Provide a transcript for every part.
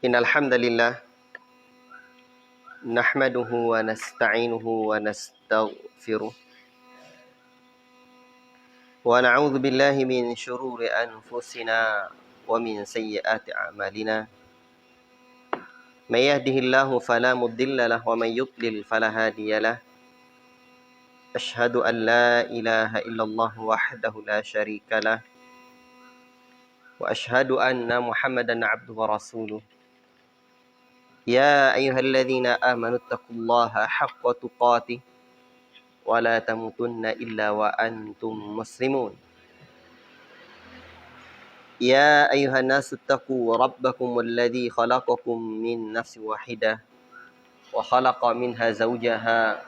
Innal hamdalillah nahmaduhu wa nasta'inuhu wa nastaghfiruh wa na'udzu billahi min shururi anfusina wa min sayyiati a'malina. May yahdihillahu fala mudilla lahu wa may yudlil fala hadiyalah. Asyhadu an la ilaha illallah wahdahu la syarika lah wa asyhadu anna Muhammadan 'abduhu wa rasuluh. Ya ayyuhalladzina amanu taqullaha haqqa tuqatih wa la tamutunna illa wa antum muslimun. Ya ayyuhan nasu taqu rabbakumul ladzi khalaqakum min nafsin wahidah wa khalaqa minha zawjaha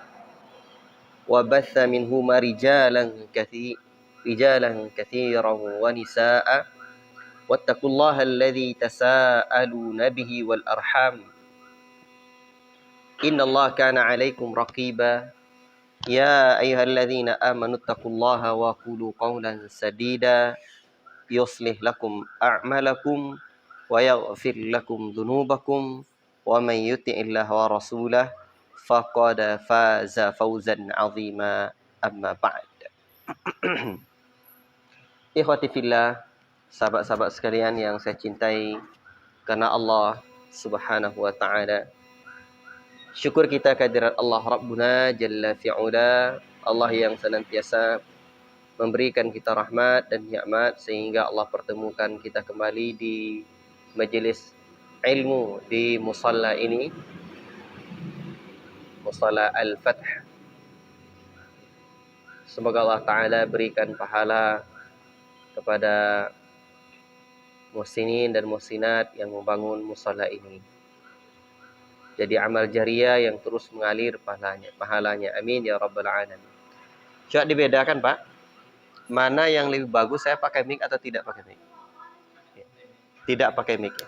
wa batha minhuma rijalan katsiran wa nisaa'a wattaqullaha alladzi tasaaluna bihi wal arham. Innallaha kana 'alaikum raqiba. Ya ayyuhalladzina amanu taqullaha wa qulu qawlan sadida yuslih lakum a'malakum wa yaghfir lakum dhunubakum wa may yuti'illaha wa rasulahu faqad faza fawzan 'azima. Amma ba'd. Ikhwati fillah, sahabat-sahabat sekalian yang saya cintai karena Allah Subhanahu wa taala. Syukur kita kehadirat Allah Rabbuna Jalla fi'ula, Allah yang senantiasa memberikan kita rahmat dan nikmat sehingga Allah pertemukan kita kembali di majelis ilmu di musalla ini, musalla Al-Fath. Semoga Allah Ta'ala berikan pahala kepada muhsinin dan muhsinat yang membangun musalla ini. Jadi amal jariah yang terus mengalir pahalanya. Amin ya rabbal alamin. Coba dibedakan, Pak. Mana yang lebih bagus, saya pakai mic atau tidak pakai mic? Tidak pakai mic ya.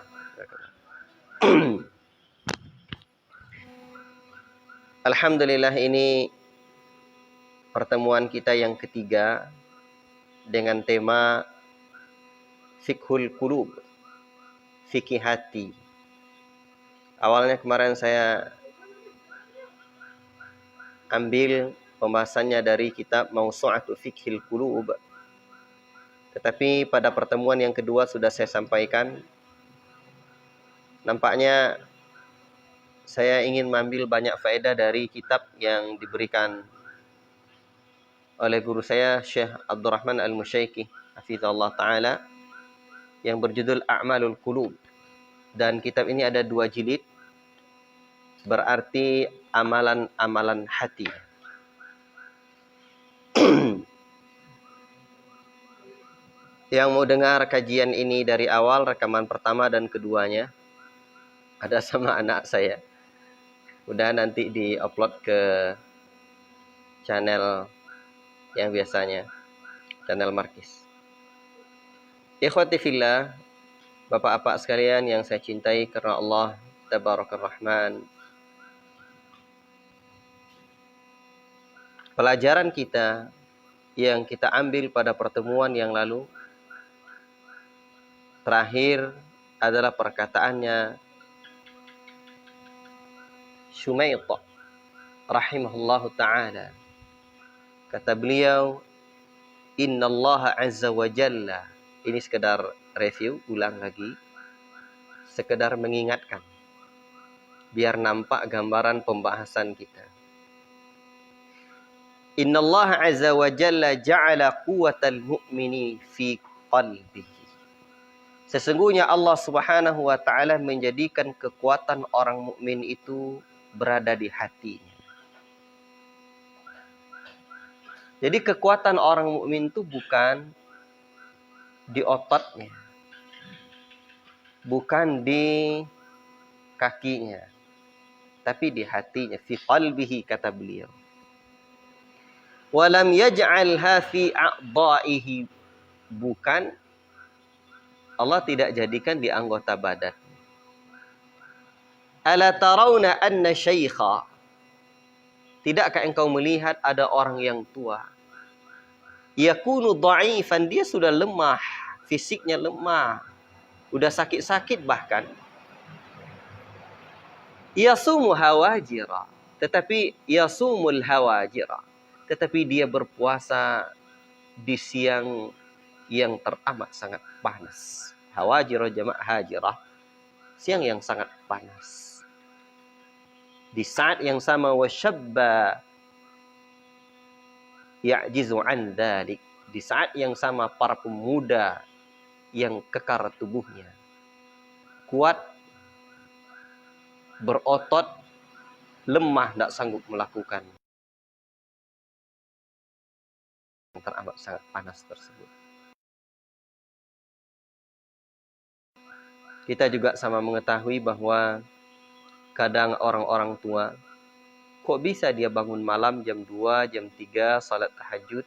Alhamdulillah, ini pertemuan kita yang ketiga dengan tema Fiqhul Qulub, fikih hati. Awalnya kemarin saya ambil pembahasannya dari kitab Mawsu'atu Fiqhil Qulub. Tetapi pada pertemuan yang kedua sudah saya sampaikan, nampaknya saya ingin mengambil banyak faedah dari kitab yang diberikan oleh guru saya Syekh Abdurrahman Al-Musyaiki hafizallahu taala yang berjudul A'malul Qulub. Dan kitab ini ada 2 jilid, berarti amalan-amalan hati. Yang mau dengar kajian ini dari awal, rekaman pertama dan keduanya, ada sama anak saya. Udah nanti di-upload ke channel yang biasanya, channel Markis. Ikhwati fillah, Bapak-bapak sekalian yang saya cintai karena Allah Tabarakar Rahman. Pelajaran kita yang kita ambil pada pertemuan yang lalu terakhir adalah perkataannya Shumaitah rahimahullahu ta'ala. Kata beliau, Innallaha azza wa jalla. Ini sekedar review, ulang lagi, sekedar mengingatkan biar nampak gambaran pembahasan kita. Innallaha azza wa jalla ja'ala quwwatal mu'mini fi qalbihi. Sesungguhnya Allah Subhanahu wa taala menjadikan kekuatan orang mukmin itu berada di hatinya. Jadi kekuatan orang mukmin itu bukan di ototnya, bukan di kakinya, tapi di hatinya. Fi qalbihi, kata beliau. Walam yaj'alha fi a'dha'ihi, bukan, Allah tidak jadikan di anggota badan. Ala tarawna anna syaikha, tidakkah engkau melihat ada orang yang tua, yakunu dha'ifan, dia sudah lemah, fisiknya lemah, udah sakit-sakit bahkan. Yasumu hawajira, tetapi yasumul hawajira, tetapi dia berpuasa di siang yang teramat sangat panas. Hawajira jamak hajirah, siang yang sangat panas. Di saat yang sama wasyabba ya'jizu an dzalik, di saat yang sama para pemuda yang kekar tubuhnya, kuat, berotot, lemah, tidak sanggup melakukan yang teramat sangat panas tersebut. Kita juga sama mengetahui bahwa kadang orang-orang tua, kok bisa dia bangun malam jam 2, jam 3, salat tahajud,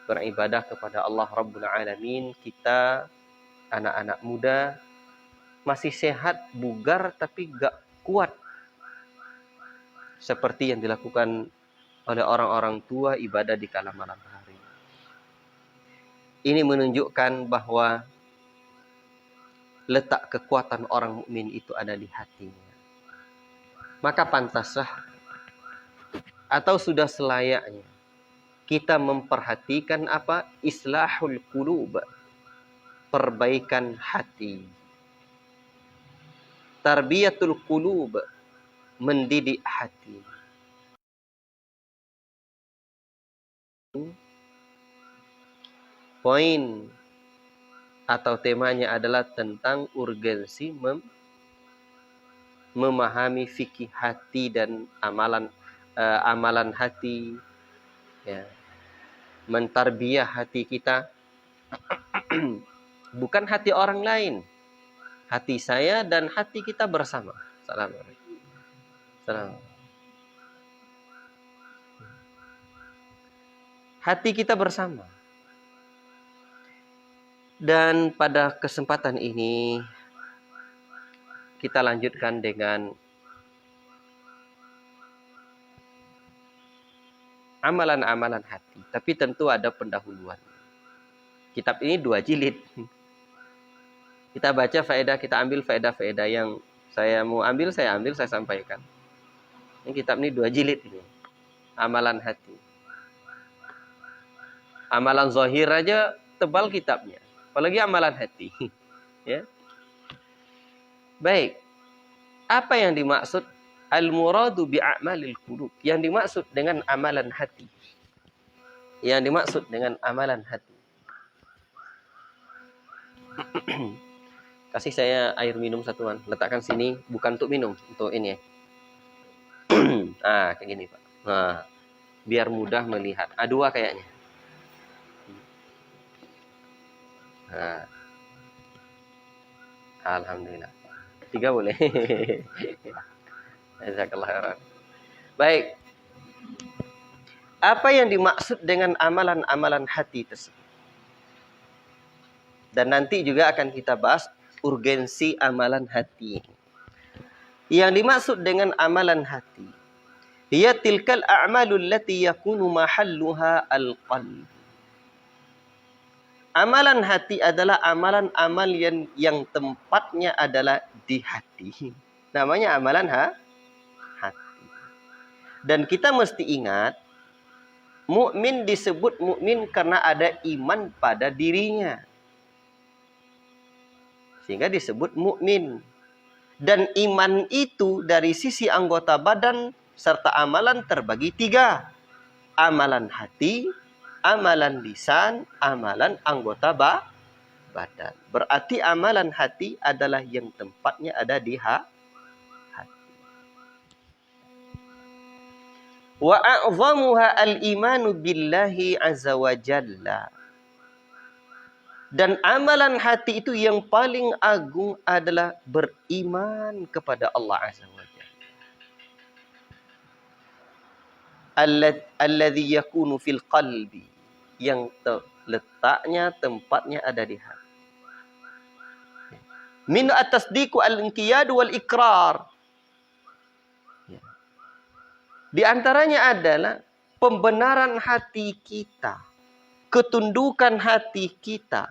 beribadah kepada Allah Rabbul Alamin. Kita, anak-anak muda, masih sehat, bugar, tapi gak kuat. Seperti yang dilakukan oleh orang-orang tua ibadah di kala malam hari. Ini menunjukkan bahwa letak kekuatan orang mukmin itu ada di hatinya. Maka pantaslah atau sudah selayaknya kita memperhatikan apa? Islahul qulub, perbaikan hati. Tarbiyatul qulub, mendidik hati. Poin atau temanya adalah tentang urgensi memahami fikih hati dan amalan hati, ya. Mentarbiyah hati kita, bukan hati orang lain, hati saya dan hati kita bersama. Assalamualaikum. Hati kita bersama. Dan pada kesempatan ini kita lanjutkan dengan amalan-amalan hati. Tapi tentu ada pendahuluan. Kitab ini 2 jilid. Kita baca faedah, kita ambil faedah-faedah yang saya mau ambil, saya sampaikan. Ini kitab ini 2 jilid ini. Amalan hati. Amalan zahir aja tebal kitabnya. Apalagi amalan hati. Ya. Baik. Apa yang dimaksud al-muradu bi'amalil qulub? Yang dimaksud dengan amalan hati. Yang dimaksud dengan amalan hati. Kasih saya air minum satuan. Letakkan sini, bukan untuk minum, untuk ini ya. Kayak gini Pak. Nah, biar mudah melihat. A2 kayaknya. Nah. Alhamdulillah. 3 boleh. Jazakallah khairan. Baik. Apa yang dimaksud dengan amalan-amalan hati tersebut? Dan nanti juga akan kita bahas urgensi amalan hati. Yang dimaksud dengan amalan hati, hiya tilkal a'malul lati yakunu mahalluha al-qalb. Amalan hati adalah amalan-amal yang tempatnya adalah di hati. Namanya amalan hati. Dan kita mesti ingat, mukmin disebut mukmin karena ada iman pada dirinya. Sehingga disebut mukmin. Dan iman itu dari sisi anggota badan serta amalan terbagi 3. Amalan hati, amalan lisan, amalan anggota badan. Berarti amalan hati adalah yang tempatnya ada di hati. Wa a'zamuha al-imanu billahi azza wa jalla. Dan amalan hati itu yang paling agung adalah beriman kepada Allah azza wa jalla. Alladhi yakunu fil qalbi, yang letaknya, tempatnya ada di hati. Min at-tasdiqu al-inqiyad wal ikrar. Di antaranya adalah pembenaran hati kita, ketundukan hati kita,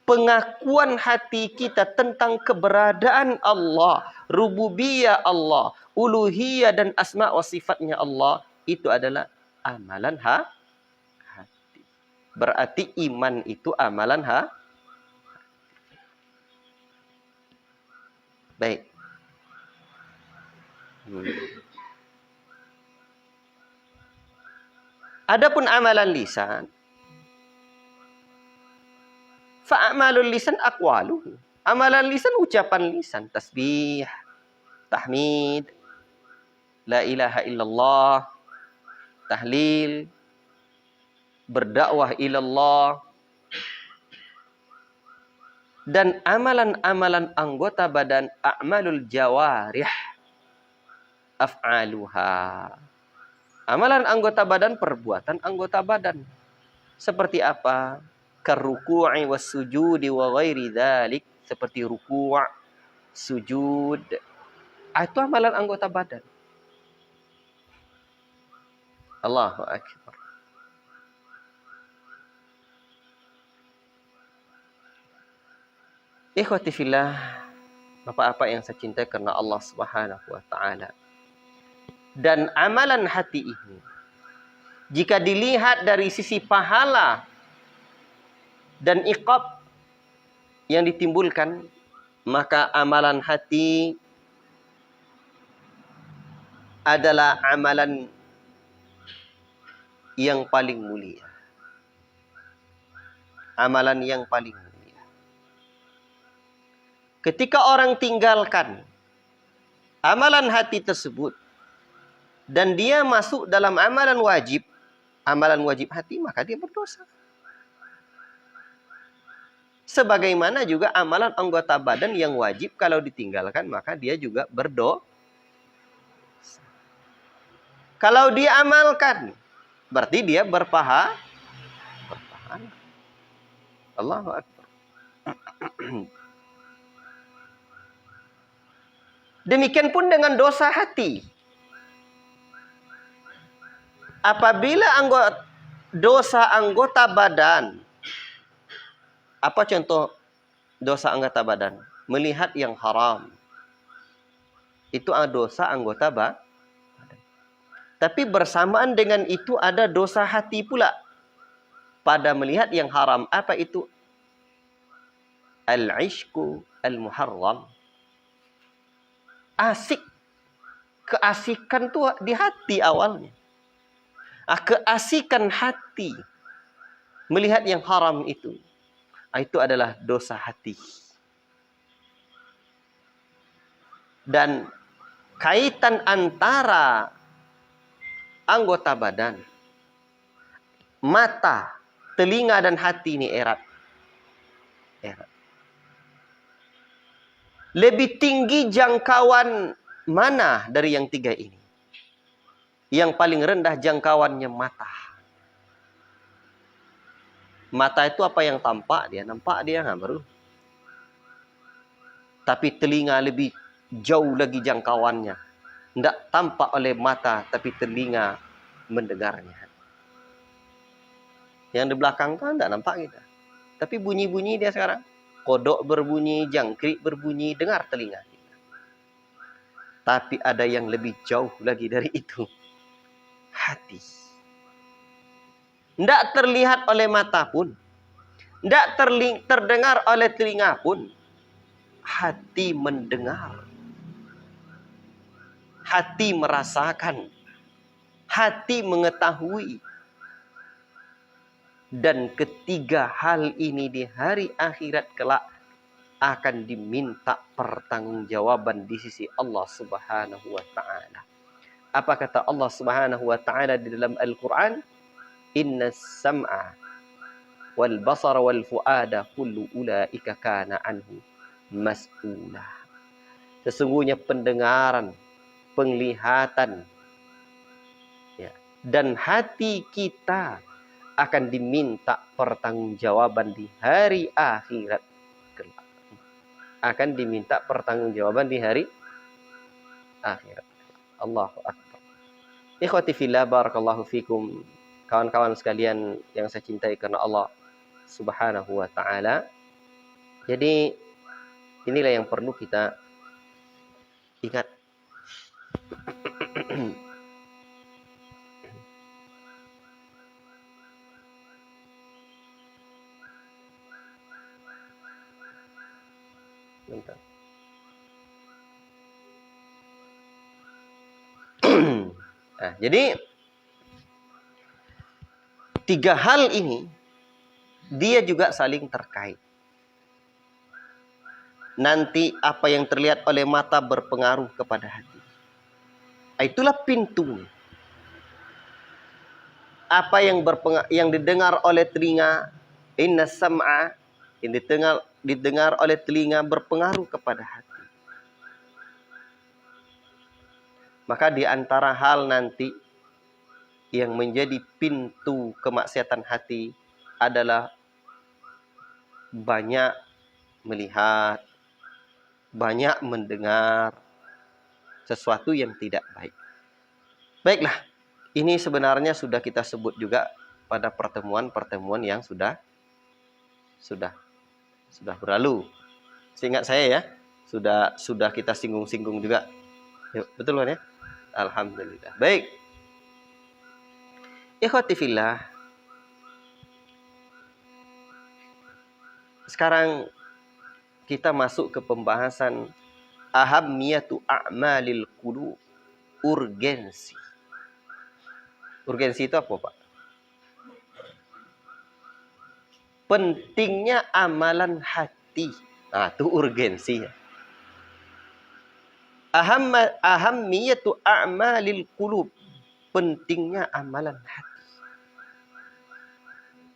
pengakuan hati kita tentang keberadaan Allah, rububiyah Allah, uluhiyah dan asma wa sifatnya Allah, itu adalah amalan hati. Berarti iman itu amalan baik. Adapun amalan lisan, fa'amalul lisan aqwaluhu. Amalan lisan ucapan lisan, tasbih, tahmid, la ilaha illallah, tahlil, berdakwah ilallah, dan amalan-amalan anggota badan, a'malul jawarih, af'aluha. Amalan anggota badan, perbuatan anggota badan. Seperti apa? Karuku'i was sujudi wa ghairi dzalik, seperti ruku', sujud. Itu amalan anggota badan. Allahu akbar. Ikhwati fillah, Bapak-bapak yang saya cintai karena Allah Subhanahu wa taala. Dan amalan hati ini, jika dilihat dari sisi pahala dan iqab yang ditimbulkan, maka amalan hati adalah amalan yang paling mulia. Amalan yang paling mulia. Ketika orang tinggalkan amalan hati tersebut, dan dia masuk dalam amalan wajib hati, maka dia berdosa. Sebagaimana juga amalan anggota badan yang wajib kalau ditinggalkan, maka dia juga berdosa. Kalau dia amalkan, berarti dia berpahala. Allahu Akbar. Demikian pun dengan dosa hati. Apabila dosa anggota badan, apa contoh dosa anggota badan? Melihat yang haram. Itu dosa anggota badan. Tapi bersamaan dengan itu ada dosa hati pula. Pada melihat yang haram. Apa itu? Al-ishku al-muharram. Asik. Keasikan itu di hati awalnya. Keasikan hati melihat yang haram itu adalah dosa hati. Dan kaitan antara anggota badan, mata, telinga dan hati ini erat. Lebih tinggi jangkauan mana dari yang tiga ini? Yang paling rendah jangkauannya mata. Mata itu apa yang tampak dia? Nampak dia nggak baru. Tapi telinga lebih jauh lagi jangkauannya. Tidak tampak oleh mata, tapi telinga mendengarnya. Yang di belakang kan tidak nampak kita. Tapi bunyi-bunyi dia sekarang. Kodok berbunyi, jangkrik berbunyi, dengar telinga kita. Tapi ada yang lebih jauh lagi dari itu. Hati. Tidak terlihat oleh mata pun. Tidak terdengar oleh telinga pun. Hati mendengar. Hati merasakan. Hati mengetahui. Dan ketiga hal ini di hari akhirat kelak akan diminta pertanggungjawaban di sisi Allah Subhanahu wa taala. Apa kata Allah Subhanahu wa taala di dalam Al-Qur'an? Innas sam'a wal basara wal fuada kullu ulaika kana anhu mas'ula. Sesungguhnya pendengaran, penglihatan, ya, dan hati kita akan diminta pertanggungjawaban di hari akhirat kelak. Akan diminta pertanggungjawaban di hari akhirat. Allahu Akbar. Ikhwati fillah, barakallahu fikum. Kawan-kawan sekalian yang saya cintai karena Allah Subhanahu wa taala. Jadi inilah yang perlu kita ingat. Bentar. Nah, jadi 3 hal ini dia juga saling terkait. Nanti apa yang terlihat oleh mata berpengaruh kepada hati. Itulah pintunya. Apa yang didengar oleh telinga, inna sam'a, yang didengar oleh telinga berpengaruh kepada hati. Maka di antara hal nanti yang menjadi pintu kemaksiatan hati adalah banyak melihat, banyak mendengar sesuatu yang tidak baik. Baiklah, ini sebenarnya sudah kita sebut juga pada pertemuan-pertemuan yang sudah berlalu. Seingat saya ya, sudah kita singgung-singgung juga. Betul kan ya? Alhamdulillah. Baik. Ikhwati fillah. Sekarang kita masuk ke pembahasan ahammiyatu a'malil qulub, urgensi. Urgensi itu apa, Pak? Pentingnya amalan hati. Nah, itu urgensi. Ahammiyatu a'malil qulub, pentingnya amalan hati.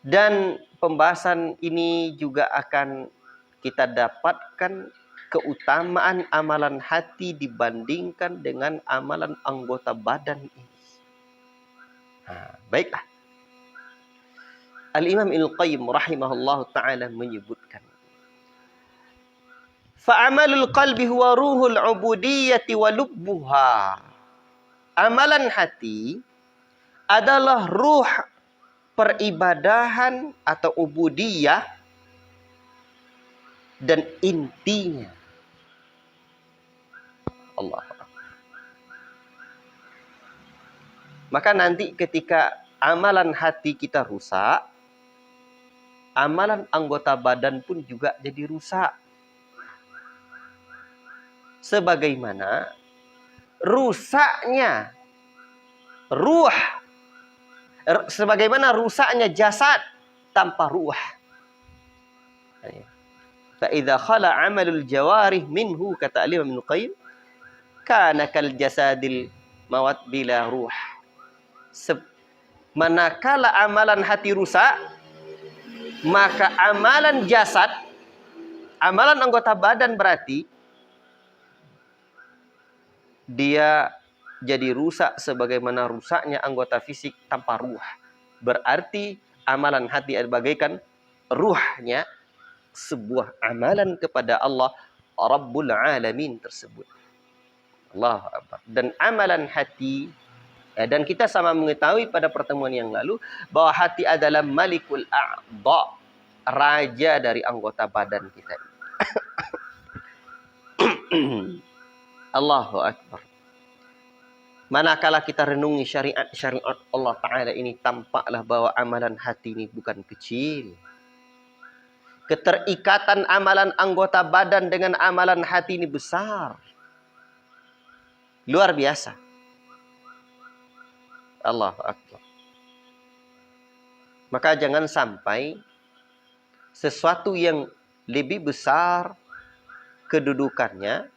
Dan pembahasan ini juga akan kita dapatkan keutamaan amalan hati dibandingkan dengan amalan anggota badan ini. Baiklah. Al-Imam Al-Qayyim rahimahullah ta'ala menyebutkan, fa'amalul qalbi huwa ruhul ubudiyyati wa lubbuha. Amalan hati adalah ruh peribadahan atau ubudiyah dan intinya. Allah. Maka nanti ketika amalan hati kita rusak, amalan anggota badan pun juga jadi rusak. Sebagaimana rusaknya ruh, sebagaimana rusaknya jasad tanpa ruh. Fa idza khala 'amalul jawarih minhu, kata Al-Imam Ibnu Qayyim, kana kal jasadil mawat bila ruh. Manakala amalan hati rusak, maka amalan jasad, amalan anggota badan berarti dia jadi rusak sebagaimana rusaknya anggota fisik tanpa ruh. Berarti amalan hati bagaikan ruhnya sebuah amalan kepada Allah Rabbul Alamin tersebut. Allahu Akbar. Dan amalan hati, dan kita sama mengetahui pada pertemuan yang lalu bahwa hati adalah malikul a'dha, raja dari anggota badan kita. Allahu Akbar. Manakala kita renungi syariat Allah Ta'ala ini, tampaklah bahwa amalan hati ini bukan kecil. Keterikatan amalan anggota badan dengan amalan hati ini besar. Luar biasa. Allahu Akbar. Maka jangan sampai sesuatu yang lebih besar kedudukannya,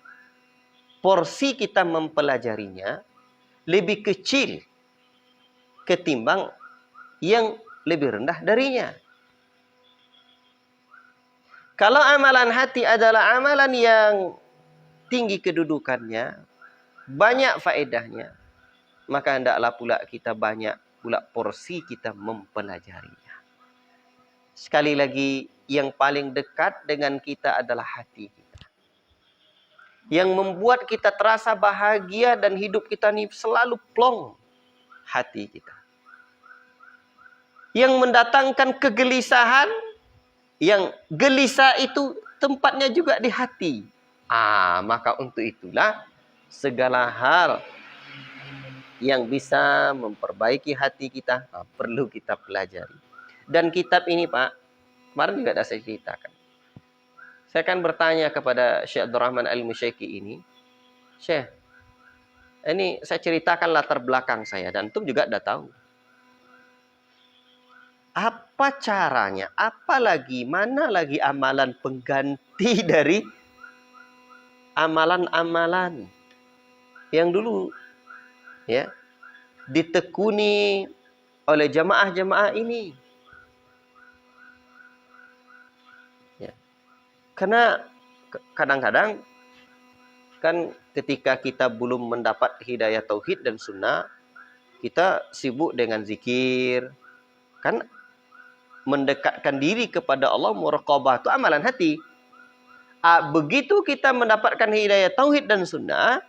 porsi kita mempelajarinya lebih kecil ketimbang yang lebih rendah darinya. Kalau amalan hati adalah amalan yang tinggi kedudukannya, banyak faedahnya, maka hendaklah pula kita banyak pula porsi kita mempelajarinya. Sekali lagi, yang paling dekat dengan kita adalah hati kita. Yang membuat kita terasa bahagia dan hidup kita ini selalu plong, hati kita. Yang mendatangkan kegelisahan, yang gelisah itu tempatnya juga di hati. Maka untuk itulah segala hal yang bisa memperbaiki hati kita perlu kita pelajari. Dan kitab ini Pak, kemarin juga sudah saya ceritakan. Saya akan bertanya kepada Syekh Abdurrahman Al-Musyaiki ini, Syekh, ini saya ceritakan latar belakang saya dan antum juga sudah tahu. Apa caranya? Apalagi mana lagi amalan pengganti dari amalan-amalan yang dulu ya ditekuni oleh jamaah-jamaah ini. Ya. Karena kadang-kadang kan ketika kita belum mendapat hidayah tauhid dan sunnah, kita sibuk dengan zikir. Kan mendekatkan diri kepada Allah, muraqabah itu amalan hati. Begitu kita mendapatkan hidayah tauhid dan sunnah,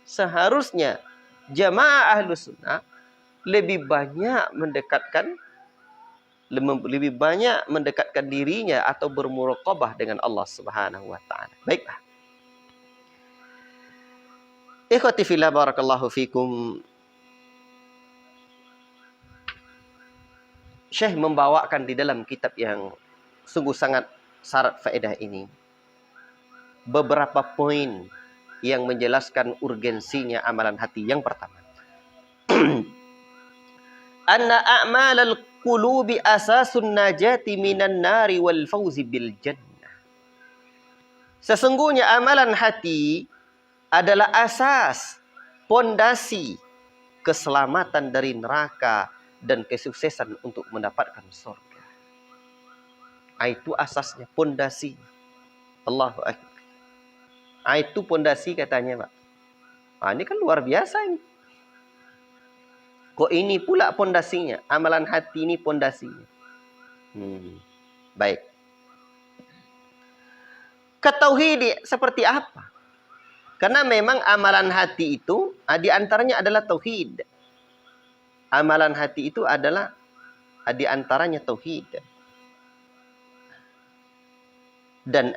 seharusnya jamaah ahlus sunnah lebih banyak mendekatkan dirinya atau bermuraqabah dengan Allah Subhanahu wa taala. Baiklah. Ikhwati fillah barakallahu fikum. Syekh membawakan di dalam kitab yang sungguh sangat syarat faedah ini beberapa poin yang menjelaskan urgensinya amalan hati. Yang pertama, anna a'malal qulubi asasun najati minan nari wal fauzi bil jannah. Sesungguhnya amalan hati adalah asas, pondasi keselamatan dari neraka dan kesuksesan untuk mendapatkan surga. Itu asasnya, pondasi. Allahu Akbar. Itu pondasi katanya, Pak. Ini kan luar biasa ini. Kok ini pula pondasinya? Amalan hati ini pondasinya. Baik. Ketauhid seperti apa? Karena memang amalan hati itu di antaranya adalah tauhid. Amalan hati itu adalah di antaranya tauhid. Dan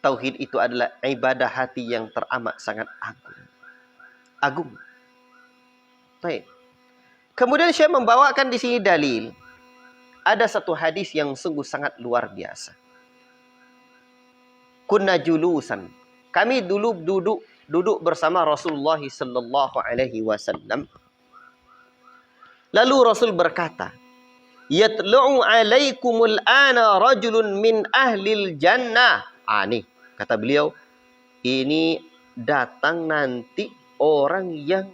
tauhid itu adalah ibadah hati yang teramat sangat agung. Agung. Baik. Kemudian saya membawakan di sini dalil. Ada satu hadis yang sungguh sangat luar biasa. Kunna julusan. Kami dulu duduk bersama Rasulullah sallallahu alaihi wasallam. Lalu Rasul berkata, "Yatlu'u 'alaikumul ana rajulun min ahlil jannah." Nih, kata beliau, ini datang nanti orang yang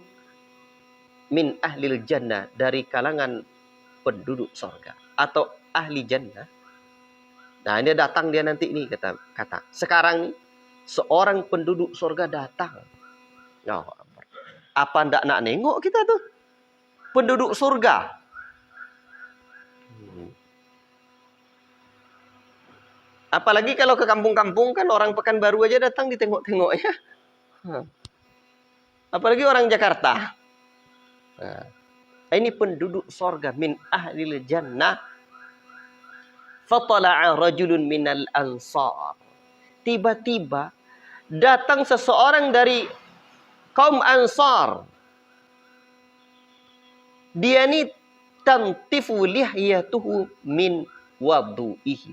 min ahlil jannah, dari kalangan penduduk surga atau ahli jannah. Nah, ini datang dia nanti ini kata. Sekarang nih seorang penduduk surga datang. Apa ndak nak nengok kita tuh? Penduduk surga. Apalagi kalau ke kampung-kampung kan orang Pekanbaru aja datang ditengok-tengok ya. Apalagi orang Jakarta. Ini penduduk surga min ahlil jannah. Fatala'a rajulun minal ansar. Tiba-tiba datang seseorang dari kaum Ansar. Dia ini tantifu lihyatuhu min wadu'ihi.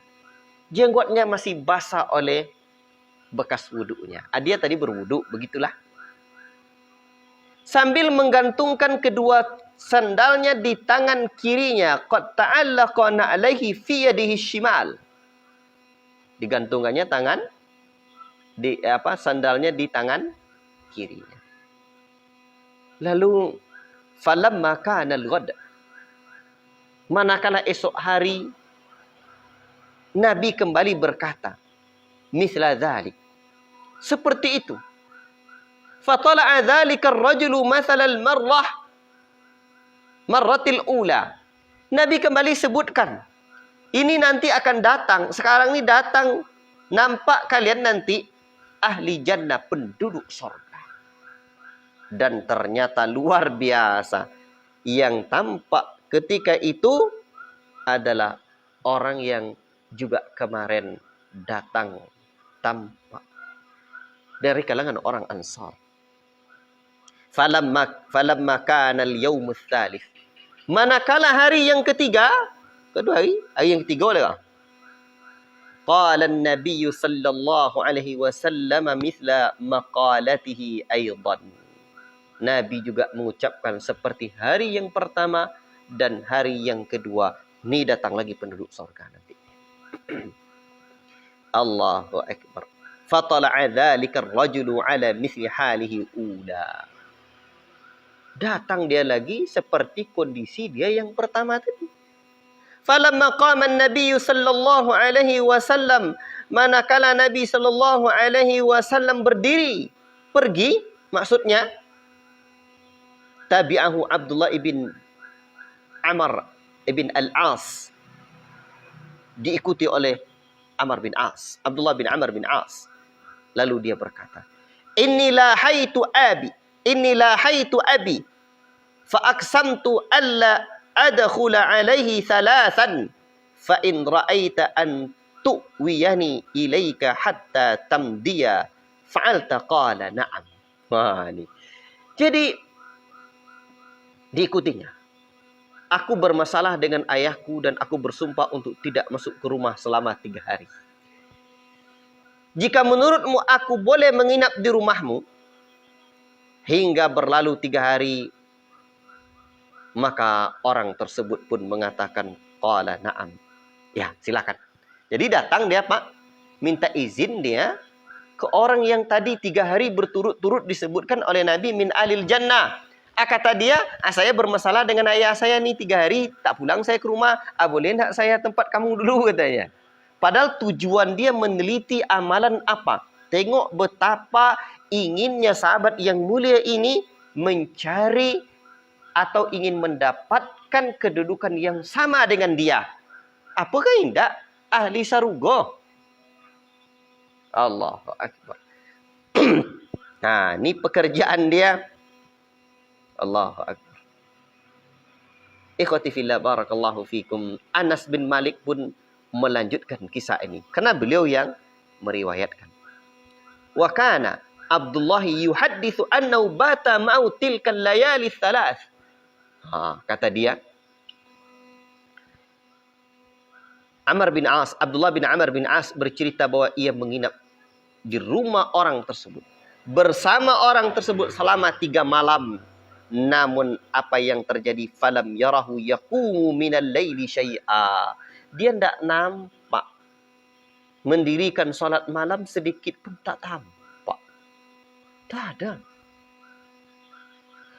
Jenggotnya masih basah oleh bekas wudunya. Dia tadi berwudu, begitulah. Sambil menggantungkan kedua sandalnya di tangan kirinya. Qad ta'allaqa na'alaihi fi yadihi shimal. Digantungannya sandalnya di tangan kirinya. Lalu falamma kana al-ghad, manakala esok hari, Nabi kembali berkata, misla dzalik, seperti itu. Fatala'a dzalika ar-rajulu mathalal marratil ula. Nabi kembali sebutkan, ini nanti akan datang, sekarang ini datang, nampak kalian nanti ahli jannah, penduduk surga. Dan ternyata luar biasa, yang tampak ketika itu adalah orang yang juga kemarin datang tampak dari kalangan orang Ansar. Falamma kana al-yawm ats-tsalits. Manakala hari yang ketiga, hari yang ketiga oleh qala an-nabiy sallallahu alaihi wasallam mithla maqalatihi aidan. Nabi juga mengucapkan seperti hari yang pertama dan hari yang kedua. Ini datang lagi penduduk surga nanti. Allahu akbar. Fatala'a dzalika ar-rajulu ala mithli halihi ula. Datang dia lagi seperti kondisi dia yang pertama tadi. Falamma qama an-nabiy sallallahu alaihi wasallam, manakala Nabi sallallahu alaihi wasallam berdiri, pergi, maksudnya tabi'ahu Abdullah ibn Amr ibn al-As, diikuti oleh Amr bin As, Abdullah bin Amr bin As. Lalu dia berkata, Inni la haitu abi, fa aqsamtu alla adkhula alaihi thalathan, fa in ra'aita an tu'wiyani ilaika hatta tamdiya, fa'alta qala na'am. Wah, ini. Jadi diikutinya. Aku bermasalah dengan ayahku dan aku bersumpah untuk tidak masuk ke rumah selama 3 hari. Jika menurutmu aku boleh menginap di rumahmu hingga berlalu 3 hari, maka orang tersebut pun mengatakan qala na'am. Ya, silakan. Jadi datang dia, Pak, minta izin dia ke orang yang tadi 3 hari berturut-turut disebutkan oleh Nabi min alil jannah. Kata dia, saya bermasalah dengan ayah saya nih 3 hari, tak pulang saya ke rumah. Boleh tak saya tempat kamu dulu, katanya. Padahal tujuan dia meneliti amalan apa. Tengok betapa inginnya sahabat yang mulia ini mencari atau ingin mendapatkan kedudukan yang sama dengan dia. Apakah indah? Ahli sarugo. Allahu Akbar. Nah, ini pekerjaan dia. Allahu Akbar. Ikhwati fillah, barakallahu fikum. Anas bin Malik pun melanjutkan kisah ini, karena beliau yang meriwayatkan. Wa kana Abdullah yuhadditsu annahu bata ma'u tilkal layali thalath. Kata dia, Abdullah bin Amr bin As bercerita bahwa ia menginap di rumah orang tersebut, bersama orang tersebut selama 3 malam. Namun apa yang terjadi, falam yarahu yaqumu minal laili syai'a. Dia tidak nampak mendirikan salat malam sedikit pun, tak tampak. Tak ada.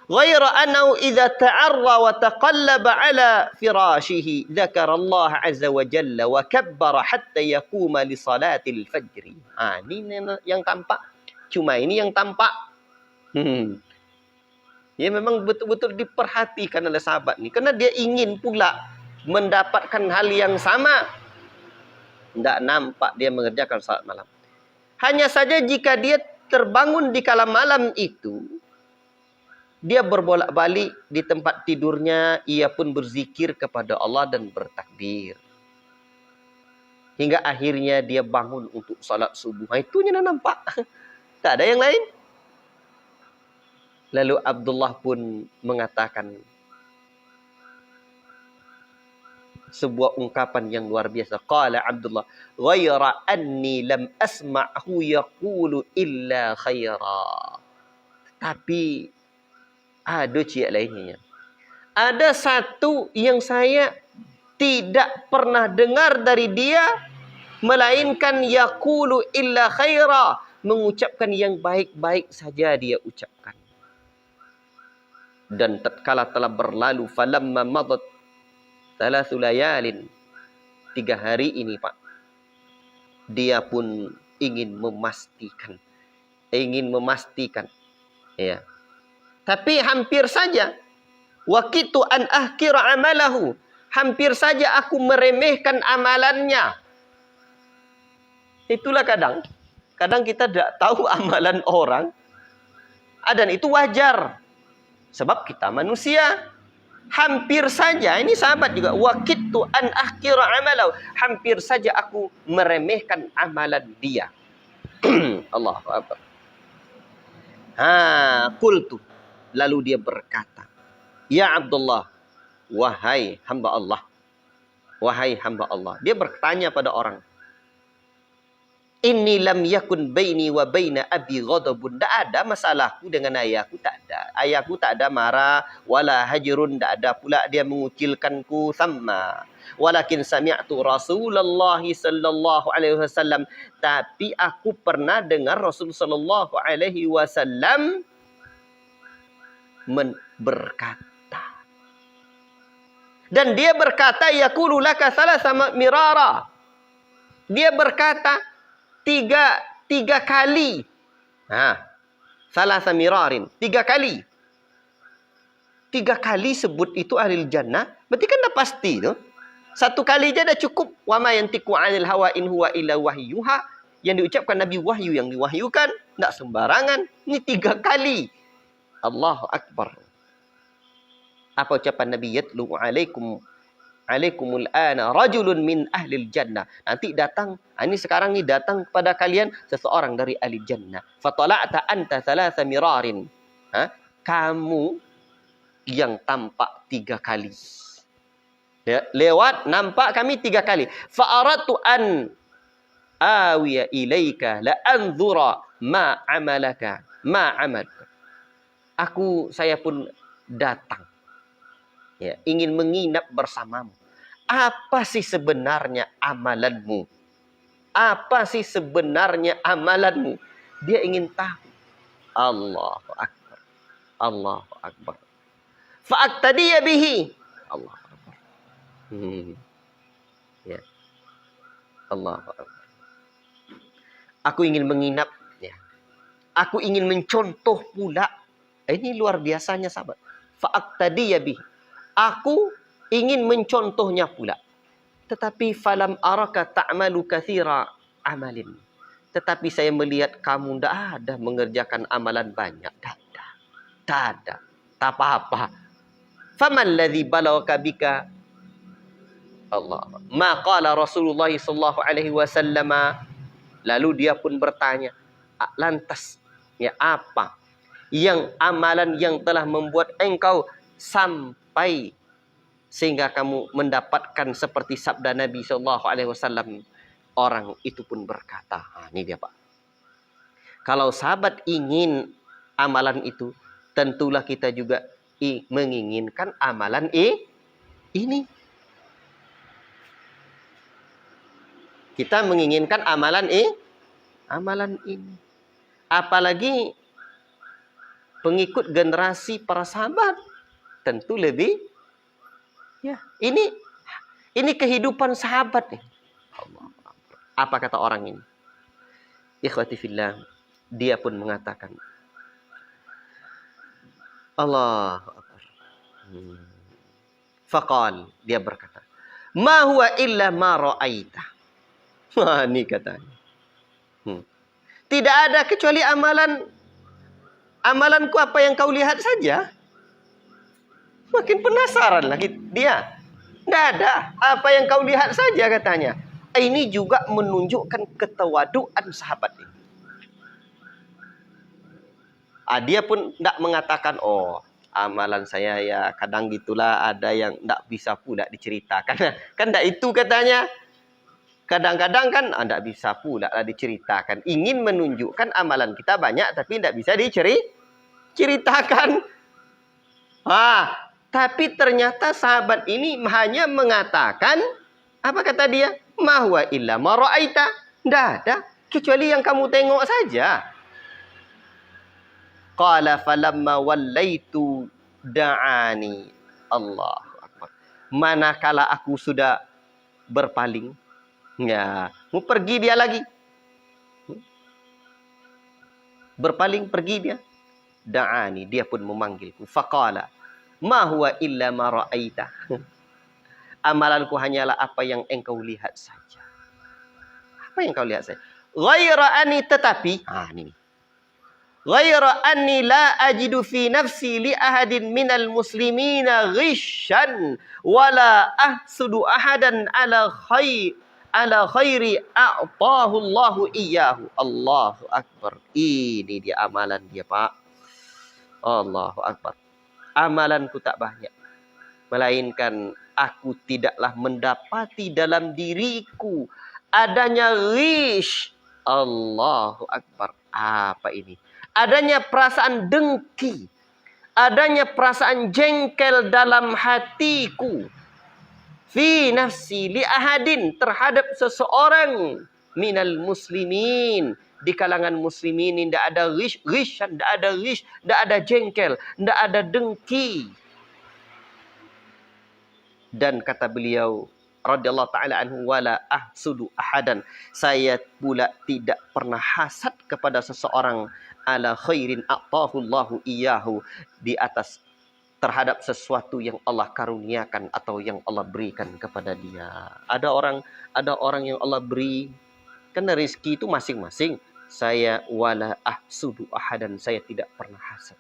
Ghaira annahu idza ta'arra wa taqallaba ala firashihi dzakara Allah azza wa jalla wa kabbara hatta yaquma li salatil fajr. Ini yang tampak. Cuma ini yang tampak. Ya, memang betul-betul diperhatikan oleh sahabat ni, karena dia ingin pula mendapatkan hal yang sama. Tidak nampak dia mengerjakan salat malam. Hanya saja jika dia terbangun di kala malam itu, dia berbolak-balik di tempat tidurnya, ia pun berzikir kepada Allah dan bertakbir. Hingga akhirnya dia bangun untuk salat subuh. Itu yang nampak. Tak ada yang lain. Lalu Abdullah pun mengatakan sebuah ungkapan yang luar biasa. Qala Abdullah, ghaira anni lam asma'hu yaqulu illa khaira. Tapi ada ciri lainnya. Ada satu yang saya tidak pernah dengar dari dia, melainkan yaqulu illa khaira, mengucapkan yang baik-baik saja dia ucapkan. Dan tatkala telah berlalu, falamma madat 3 layalin, 3 hari ini, Pak, dia pun ingin memastikan, ya. Tapi hampir saja, waqitu an ahkira amalahu, hampir saja aku meremehkan amalannya. Itulah kadang kita tidak tahu amalan orang, dan itu wajar. Sebab kita manusia. Hampir saja, ini sahabat juga, waqitu an ahkira amalahu, hampir saja aku meremehkan amalan dia. Allahu Akbar. Qultu. Lalu dia berkata, ya Abdullah, wahai hamba Allah. Wahai hamba Allah. Dia bertanya pada orang. Inni lam yakun baini wa baina abi ghadabun. Tak ada masalahku dengan ayahku, tak ada. Ayahku tak ada marah, wala hajrun, tak ada pula dia mengucilkanku, sama. Walakin sami'tu Rasulullah sallallahu alaihi wasallam. Tapi aku pernah dengar Rasul sallallahu alaihi wasallam berkata. Dan dia berkata, yaqulu laka thalatha mirara. Dia berkata tiga kali. Thalatha mirarin. 3 kali. 3 kali sebut itu ahli jannah. Berarti kan dah pasti tu. 1 kali je dah cukup. Wa ma yantiqu 'anil hawa in huwa illa wahyuha. Yang diucapkan Nabi wahyu yang diwahyukan. Tak sembarangan. Ini 3 kali. Allahu Akbar. Apa ucapan Nabi? Yatlu alaikumul ana rajulun min ahlil jannah. Nanti datang, ini sekarang ni datang kepada kalian seseorang dari ahli jannah. Fatala'ta anta thalatha mirarin. Kamu yang tampak 3 kali. Lewat nampak kami 3 kali. Fa'aratu an awiya ilaika la anzura ma amalaka. Saya pun datang. Ya, ingin menginap bersamamu. Apa sih sebenarnya amalanmu? Apa sih sebenarnya amalanmu? Dia ingin tahu. Allahu Akbar. Allahu Akbar. Fa'aqtadiya bihi. Allahu Akbar. Ya. Allahu Akbar. Aku ingin menginap. Ya. Aku ingin mencontoh pula. Ini luar biasanya sahabat. Fa'aqtadiya bihi. Aku ingin mencontohnya pula. Tetapi falam araka ta'malu katsira amalin. Tetapi saya melihat kamu tidak ada mengerjakan amalan banyak. Tak ada. Tak apa-apa. Faman ladzi balagaka bika? Allah. Ma qala Rasulullah sallallahu alaihi wasallam. Lalu dia pun bertanya, lantas ya apa yang amalan yang telah membuat engkau sampai sehingga kamu mendapatkan seperti sabda Nabi sallallahu alaihi wasallam. Orang itu pun berkata, ini dia Pak. Kalau sahabat ingin amalan itu, tentulah kita juga menginginkan amalan ini. Kita menginginkan amalan ini. Apalagi pengikut generasi para sahabat. Tentu lebih. Ya, ini kehidupan sahabat nih. Allah. Apa kata orang ini? Ikhwati fillah, dia pun mengatakan, Allahu Akbar. Faqal, dia berkata, ma huwa illa ma ra'aita. Ini katanya. Tidak ada kecuali amalanku apa yang kau lihat saja. Makin penasaran lagi dia. Tidak ada. Apa yang kau lihat saja katanya. Ini juga menunjukkan ketawaduan sahabat ini. Dia pun tidak mengatakan, amalan saya ya kadang gitulah, ada yang tidak bisa pula diceritakan. Kan tidak itu katanya. Kadang-kadang kan tidak bisa pula diceritakan. Ingin menunjukkan amalan kita banyak tapi tidak bisa diceritakan. Tapi ternyata sahabat ini hanya mengatakan, apa kata dia? Ma huwa illa ma ra'aita. Tidak ada, kecuali yang kamu tengok saja. Qala falamma wallaitu da'ani. Allahu Akbar. Manakala aku sudah berpaling, ya, mau pergi dia lagi. Berpaling pergi dia. Da'ani, dia pun memanggilku. Faqala ma huwa illa ma ra'aita. Amalanku hanyalah apa yang engkau lihat saja. Apa yang kau lihat saja? Ghaira anni, tetapi ini. Ghaira anni la ajidu fi nafsi li ahadin minal muslimina ghishan wala ahsudu ahadan ala khairi a'tahu Allahu iyyahu. Allahu akbar. Ini dia amalan dia, Pak. Allahu akbar. Amalanku tak banyak, melainkan aku tidaklah mendapati dalam diriku adanya ghish. Allahu akbar. Apa ini? Adanya perasaan dengki, adanya perasaan jengkel dalam hatiku. Fi nafsi li ahadin, terhadap seseorang minal muslimin, di kalangan muslimin. Tidak ada ghish, tidak ada ghish, tidak ada jengkel, tidak ada dengki. Dan kata beliau radhiyallahu taala anhu, wala ahsudu ahadan, saya pula tidak pernah hasad kepada seseorang, ala khairin a'tahu Allahu iyyahu, di atas terhadap sesuatu yang Allah karuniakan atau yang Allah berikan kepada dia. Ada orang yang Allah beri, karena rezeki itu masing-masing. Saya wala ahsudu ahadan, saya tidak pernah hasad.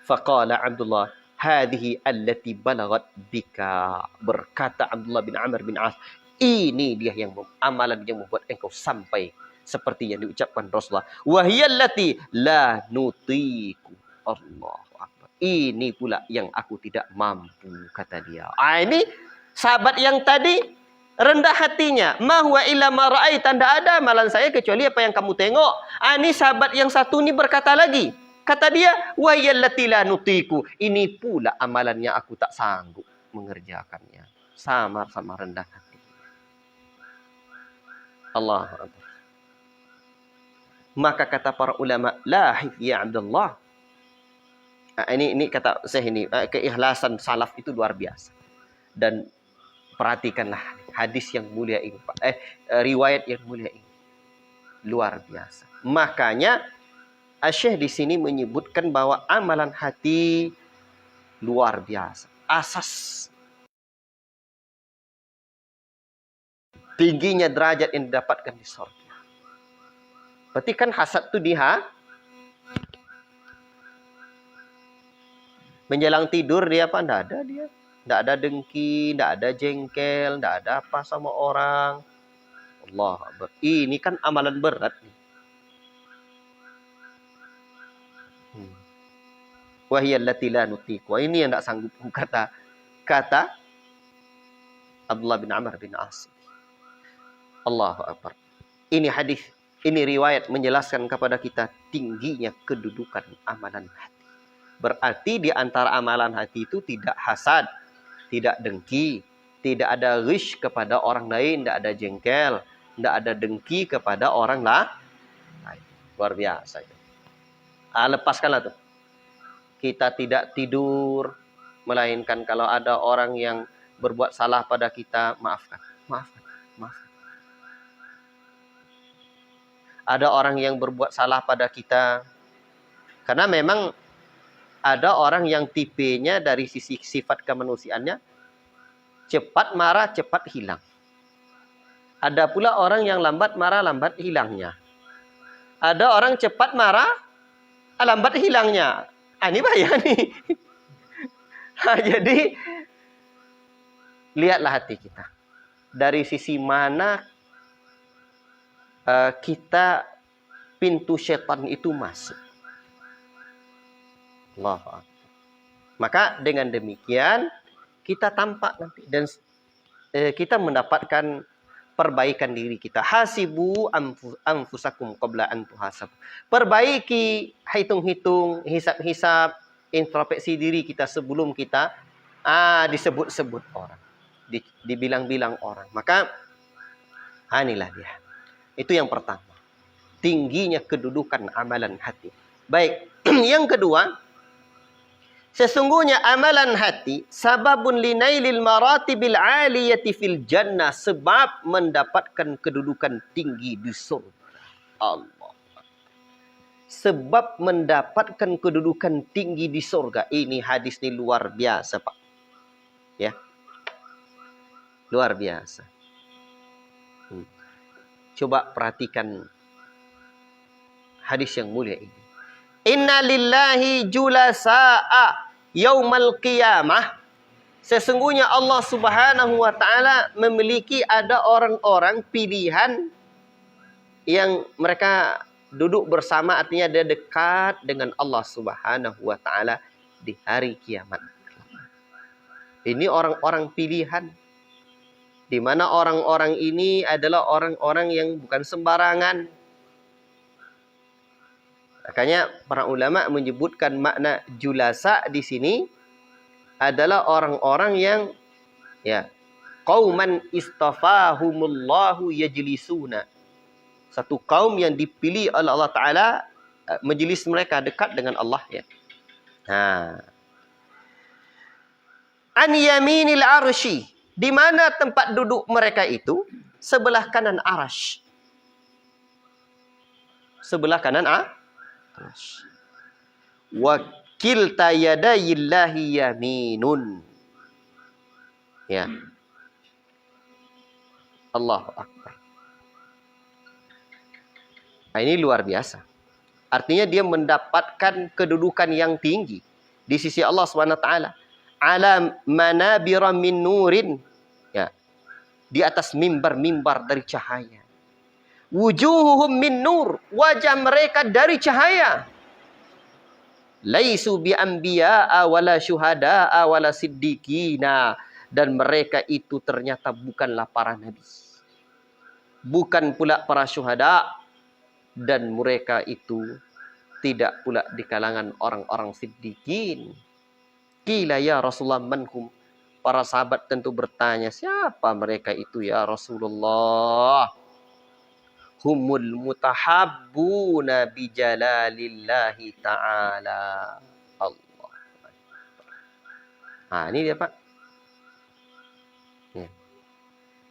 Faqala Abdullah, hadhihi allati balagat bika. Berkata Abdullah bin Amr bin As, ini dia yang amalan yang membuat engkau sampai seperti yang diucapkan Rasulullah. Wahiyallati la nutiku. Allahu akbar. Ini pula yang aku tidak mampu, kata dia. Ini sahabat yang tadi rendah hatinya. Ma huwa illa ma ra'aita, tidak ada amalan saya kecuali apa yang kamu tengok. Ini sahabat yang satu ini berkata lagi. Kata dia, wa yallati la nutiku. Ini pula amalannya aku tak sanggup mengerjakannya. Sama-sama rendah hati. Allah Akbar. Maka kata para ulama, la ya Abdullah. Ini kata saya ini, keikhlasan salaf itu luar biasa. Dan perhatikanlah hadis yang mulia ini, riwayat yang mulia ini. Luar biasa. Makanya Syekh di sini menyebutkan bahwa amalan hati luar biasa. Asas tingginya derajat yang didapatkan di surga. Berarti kan hasad itu menjelang tidur dia apa? Tidak ada dia. Tidak ada dengki, tidak ada jengkel, tidak ada apa sama orang. Allah Akbar. Ini kan amalan berat. Wahiyallati la nutiku. Ini yang tidak sanggup, kata Abdullah bin Amr bin As. Allahu Akbar. Ini hadis, ini riwayat menjelaskan kepada kita tingginya kedudukan amalan hati. Berarti di antara amalan hati itu tidak hasad, tidak dengki, tidak ada ghish kepada orang lain, tidak ada jengkel, tidak ada dengki kepada orang lain. Luar biasa itu. Lepaskanlah tuh. Kita tidak tidur, melainkan kalau ada orang yang berbuat salah pada kita, maafkan. Ada orang yang berbuat salah pada kita, karena memang ada orang yang tipenya dari sisi sifat kemanusiaannya cepat marah, cepat hilang. Ada pula orang yang lambat marah, lambat hilangnya. Ada orang cepat marah, lambat hilangnya. Ini bahaya nih. Jadi lihatlah hati kita. Dari sisi mana kita pintu setan itu masuk. Allah. Maka dengan demikian kita tampak nanti dan kita mendapatkan perbaikan diri kita. Hasibu anfusakum qabla an tuhasabu. Perbaiki, hitung-hitung, hisap-hisap, introspeksi diri kita sebelum kita disebut-sebut orang, dibilang-bilang orang. Maka inilah dia. Itu yang pertama. Tingginya kedudukan amalan hati. Baik, yang kedua, sesungguhnya amalan hati sababun linailil maratibil aliyati fil jannah, sebab mendapatkan kedudukan tinggi di surga. Allah. Sebab mendapatkan kedudukan tinggi di surga. Ini hadis ini luar biasa, Pak. Ya. Luar biasa. Coba perhatikan hadis yang mulia ini. Inna lillahi julasa'a yaumal qiyamah Sesungguhnya Allah Subhanahu wa taala memiliki ada orang-orang pilihan yang mereka duduk bersama, artinya dia dekat dengan Allah Subhanahu wa taala di hari kiamat. Ini orang-orang pilihan, di mana orang-orang ini adalah orang-orang yang bukan sembarangan. Makanya para ulama menyebutkan makna julasa di sini adalah orang-orang yang qauman istafahumullahu yajlisuna. Satu kaum yang dipilih oleh Allah Ta'ala, majlis mereka dekat dengan Allah. Ya. An yaminil arsy. Di mana tempat duduk mereka itu? Sebelah kanan arsy. Sebelah kanan arsy. Wa kilta yadayillahi yaminun. Ya. Allahu Akbar. Nah, ini luar biasa. Artinya dia mendapatkan kedudukan yang tinggi di sisi Allah SWT. Ala manabira min nurin. Ya. Di atas mimbar-mimbar dari cahaya. Wujuhuhum min nur. Wajah mereka dari cahaya. Laisu bi anbiya'a wala syuhada'a wala siddiqina. Dan mereka itu ternyata bukanlah para nabi. Bukan pula para syuhada. Dan mereka itu tidak pula di kalangan orang-orang siddiqin. Qila ya Rasulullah manhum. Para sahabat tentu bertanya, siapa mereka itu ya Rasulullah? Humul mutahabbuna bijalalillahi ta'ala. Allah. Nah, ini dia Pak. Ya.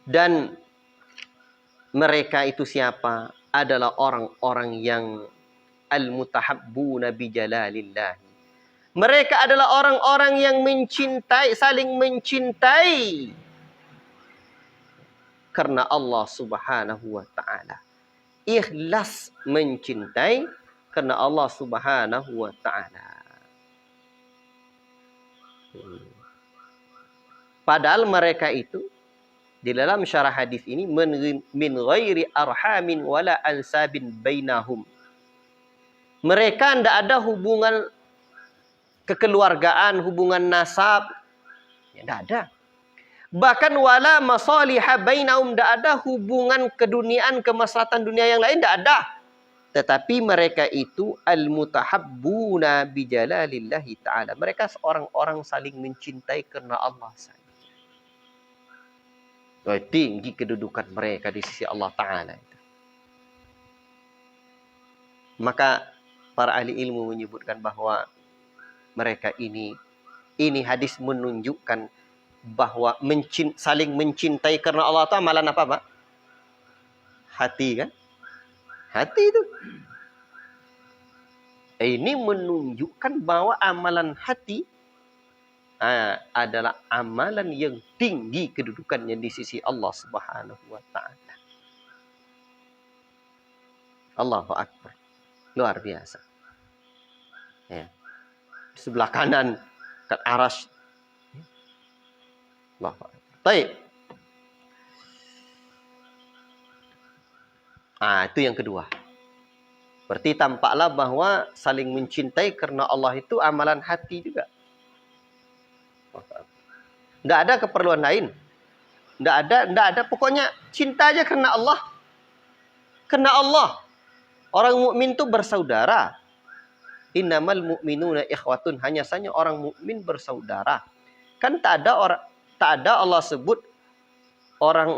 Dan mereka itu siapa? Adalah orang-orang yang al-mutahabbuna bijalalillah. Mereka adalah orang-orang yang mencintai, saling mencintai karena Allah Subhanahu wa taala. Ikhlas mencintai karena Allah Subhanahu wa taala. Padahal mereka itu di dalam syarah hadis ini min ghairi arhamin wala ansabin bainahum. Mereka tidak ada hubungan kekeluargaan, hubungan nasab. Ya, tidak ada. Bahkan wala masaliha bainahum, tidak ada hubungan keduniaan, kemaslahatan dunia yang lain, tidak ada. Tetapi mereka itu al-mutahabbuna bijalalillahi ta'ala. Mereka seorang-orang saling mencintai karena Allah saja. Tinggi kedudukan mereka di sisi Allah Ta'ala. Maka para ahli ilmu menyebutkan bahwa mereka ini hadis menunjukkan bahwa saling mencintai karena Allah itu amalan apa Pak? Hati kan? Hati itu. Ini menunjukkan bahwa amalan hati adalah amalan yang tinggi kedudukannya di sisi Allah Subhanahu wa taala. Allahu Akbar. Luar biasa. Ya. Di sebelah kanan kat arsy. Allahu Akbar. Baik. Itu yang kedua. Berarti tampaklah bahwa saling mencintai karena Allah itu amalan hati juga. Tidak ada keperluan lain. Tidak ada. Pokoknya cinta aja karena Allah. Karena Allah. Orang mukmin itu bersaudara. Innamal mu'minuna ikhwatun. Hanya saja orang mukmin bersaudara. Kan tak ada Allah sebut orang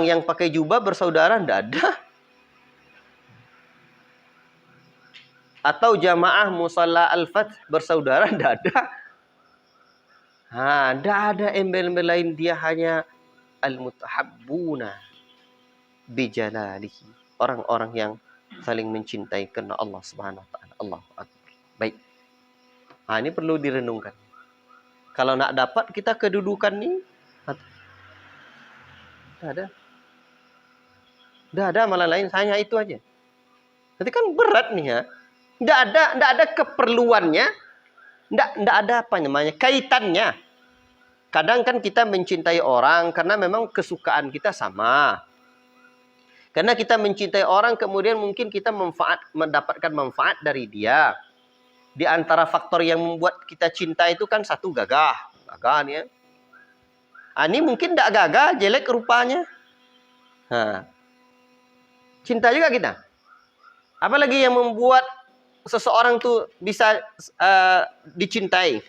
yang pakai jubah bersaudara, tidak ada. Atau jamaah musalla al-fath bersaudara, tidak ada. Tidak ada embel-embel lain. Dia hanya al-mutahabbuna bijalalihi. Orang-orang yang saling mencintai karena Allah Subhanahu wa taala. Allahu Akbar. Baik. Ini perlu direnungkan. Kalau nak dapat kita kedudukan ini, tidak ada amalan lain, hanya itu aja. Nanti kan berat nih ya. Nggak ada keperluannya, nggak ada apa namanya kaitannya. Kadang kan kita mencintai orang karena memang kesukaan kita sama. Karena kita mencintai orang, kemudian mungkin kita mendapatkan manfaat dari dia. Di antara faktor yang membuat kita cinta itu kan satu gagah. Gagah nih ya. Ini mungkin tidak gagah, jelek rupanya. Cinta juga kita. Apalagi yang membuat seseorang tuh bisa dicintai.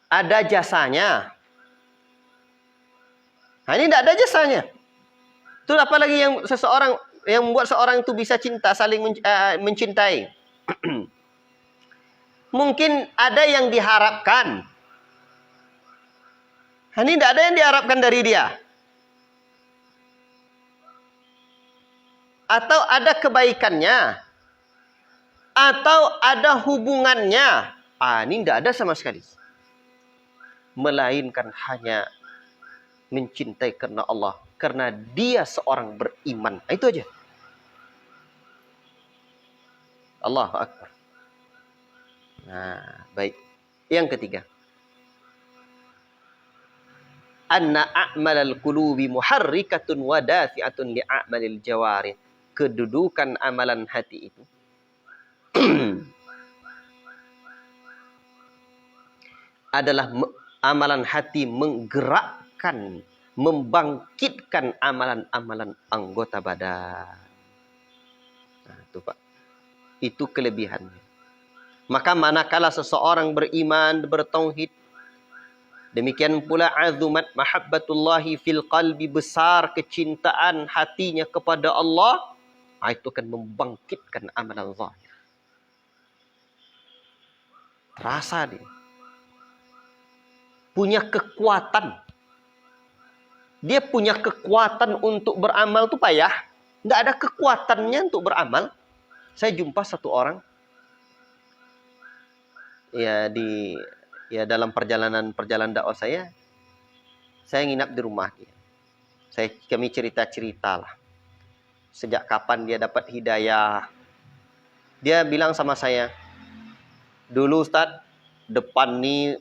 Ada jasanya. Ini tidak ada jasanya. Itu apalagi yang seseorang yang membuat seorang itu bisa cinta, saling mencintai. Mungkin ada yang diharapkan. Ini tidak ada yang diharapkan dari dia. Atau ada kebaikannya. Atau ada hubungannya. Ini tidak ada sama sekali. Melainkan hanya mencintai karena Allah. Karena dia seorang beriman. Itu aja. Allahu Akbar. Nah, baik. Yang ketiga. Anna a'malal qulubi muharrikatun wa dafi'atun li'a'malil jawarih. Kedudukan amalan hati itu. Adalah amalan hati menggerakkan, membangkitkan amalan-amalan anggota badan. Nah, itu Pak. Itu kelebihannya. Maka manakala seseorang beriman, bertauhid, demikian pula azumat mahabbatullahi fil qalbi, besar kecintaan hatinya kepada Allah, itu akan membangkitkan amalan zahir. Terasa dia. Punya kekuatan. Dia punya kekuatan untuk beramal itu payah. Tidak ada kekuatannya untuk beramal. Saya jumpa satu orang. Dalam perjalanan dakwah saya nginap di rumah dia. Kami cerita-cerita lah. Sejak kapan dia dapat hidayah. Dia bilang sama saya, dulu Ustaz, depan nih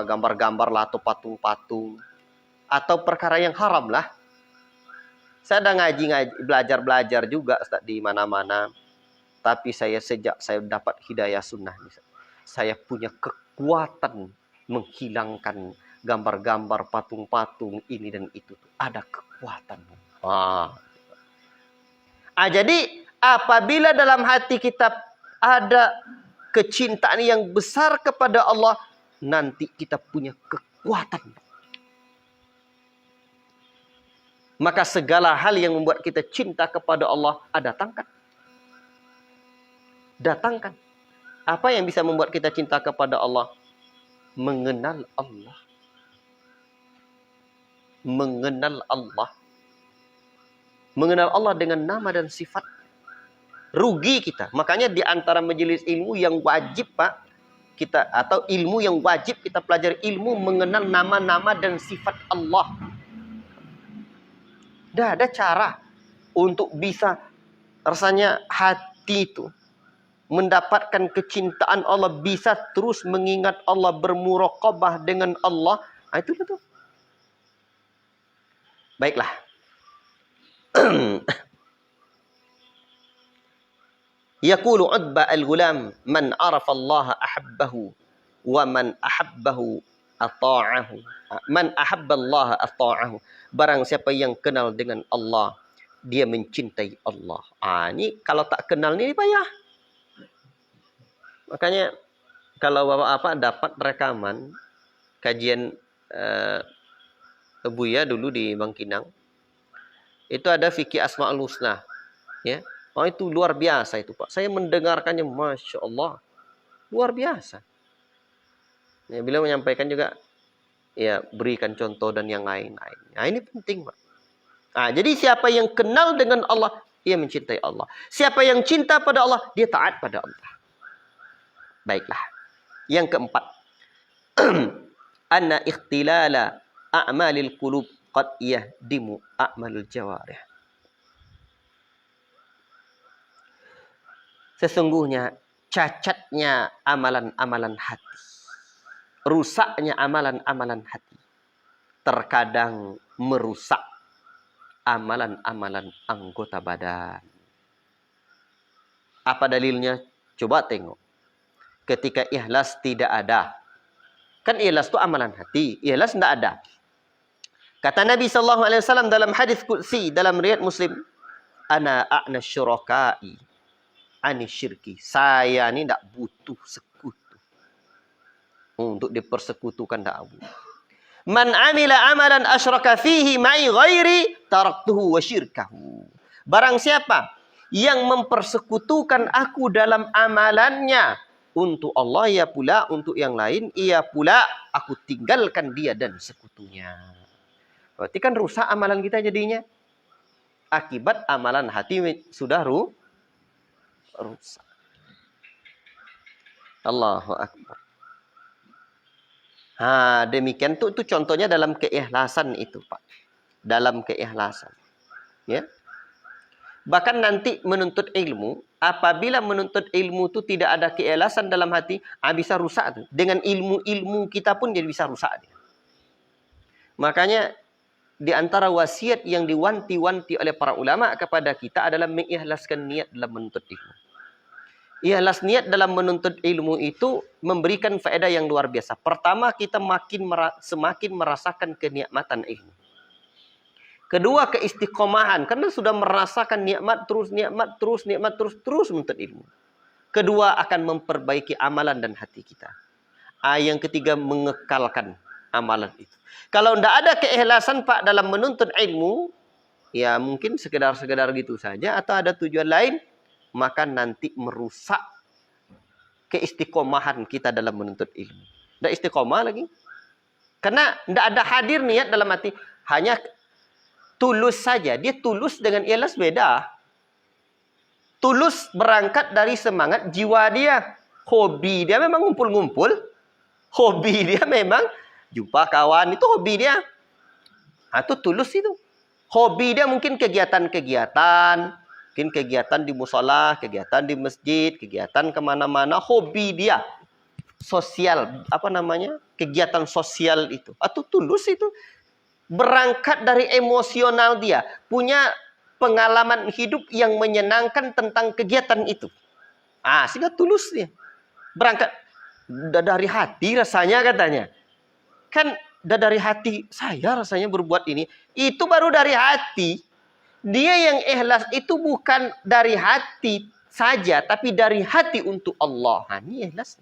gambar-gambar lah atau patung-patung. Atau perkara yang haram lah. Saya ada ngaji, belajar juga Ustaz, di mana-mana. Tapi sejak saya dapat hidayah sunnah, saya punya kekuatan menghilangkan gambar-gambar patung-patung ini dan itu. Ada kekuatan. Jadi apabila dalam hati kita ada kecintaan yang besar kepada Allah, nanti kita punya kekuatan. Maka segala hal yang membuat kita cinta kepada Allah, datangkan. Datangkan. Apa yang bisa membuat kita cinta kepada Allah? Mengenal Allah. Mengenal Allah. Mengenal Allah dengan nama dan sifat. Rugi kita. Makanya di antara majelis ilmu yang wajib Pak, atau ilmu yang wajib kita pelajari, ilmu mengenal nama-nama dan sifat Allah. Tidak ada cara untuk bisa rasanya hati itu mendapatkan kecintaan Allah, bisa terus mengingat Allah, bermuraqabah dengan Allah. Itu betul. Baiklah. Yaqulu Utbah al-Ghulam, man arafa Allah ahabbahu wa man ahabbahu ata'ahu. Man ahabba Allah ata'ahu. Barang siapa yang kenal dengan Allah, dia mencintai Allah. Ini kalau tak kenal ni payah. Makanya kalau Bapak dapat rekaman kajian Buya dulu di Bangkinang, itu ada fikih Asmaul Husna, ya. Itu luar biasa itu Pak. Saya mendengarkannya, Masya Allah, luar biasa. Ya, beliau menyampaikan juga, ya, berikan contoh dan yang lain-lain. Ini penting Pak. Jadi siapa yang kenal dengan Allah, dia mencintai Allah. Siapa yang cinta pada Allah, dia taat pada Allah. Baiklah. Yang keempat. Anna ikhtilala a'malil qulub qad yahdimu a'malul jawarih. Sesungguhnya cacatnya amalan-amalan hati, rusaknya amalan-amalan hati, terkadang merusak amalan-amalan anggota badan. Apa dalilnya? Coba tengok. Ketika ikhlas tidak ada. Kan ikhlas itu amalan hati. Ikhlas tidak ada. Kata Nabi SAW dalam hadis qudsi dalam riwayat Muslim, ana a'na syuraka'i ani syirki. Saya ini tidak butuh sekutu. Untuk dipersekutukan tidak butuh. Man amila amalan asyraka fihi ma'i ghairi taraktuhu wa syirkahu. Barang siapa yang mempersekutukan aku dalam amalannya, untuk Allah ia pula, untuk yang lain ia pula, aku tinggalkan dia dan sekutunya. Berarti kan rusak amalan kita jadinya. Akibat amalan hati sudah rusak. Allahu Akbar. Demikian itu contohnya dalam keikhlasan itu, Pak. Dalam keikhlasan. Ya. Bahkan nanti menuntut ilmu, apabila menuntut ilmu itu tidak ada keikhlasan dalam hati, bisa rusak tuh. Dengan ilmu-ilmu kita pun jadi bisa rusak dia. Makanya di antara wasiat yang diwanti-wanti oleh para ulama kepada kita adalah mengikhlaskan niat dalam menuntut ilmu. Ikhlas niat dalam menuntut ilmu itu memberikan faedah yang luar biasa. Pertama, kita semakin merasakan kenikmatan ilmu. Kedua, keistiqomahan. Karena sudah merasakan nikmat terus menuntut ilmu. Kedua, akan memperbaiki amalan dan hati kita. Yang ketiga, mengekalkan amalan itu. Kalau tidak ada keikhlasan, Pak, dalam menuntut ilmu, ya mungkin sekedar-sekedar gitu saja, atau ada tujuan lain, maka nanti merusak keistiqomahan kita dalam menuntut ilmu. Tidak istiqomah lagi. Karena tidak ada hadir niat dalam hati. Hanya tulus saja. Dia tulus dengan ikhlas beda. Tulus berangkat dari semangat jiwa dia. Hobi dia memang ngumpul-ngumpul. Hobi dia memang jumpa kawan. Itu hobi dia. Itu tulus itu. Hobi dia mungkin kegiatan-kegiatan. Mungkin kegiatan di musola, kegiatan di masjid, kegiatan kemana-mana. Hobi dia. Sosial. Kegiatan sosial itu. Atau tulus itu. Berangkat dari emosional dia. Punya pengalaman hidup yang menyenangkan tentang kegiatan itu. Sehingga tulus dia. Berangkat dari hati rasanya katanya. Kan dari hati saya rasanya berbuat ini. Itu baru dari hati. Dia yang ikhlas itu bukan dari hati saja. Tapi dari hati untuk Allah. Ini ikhlas.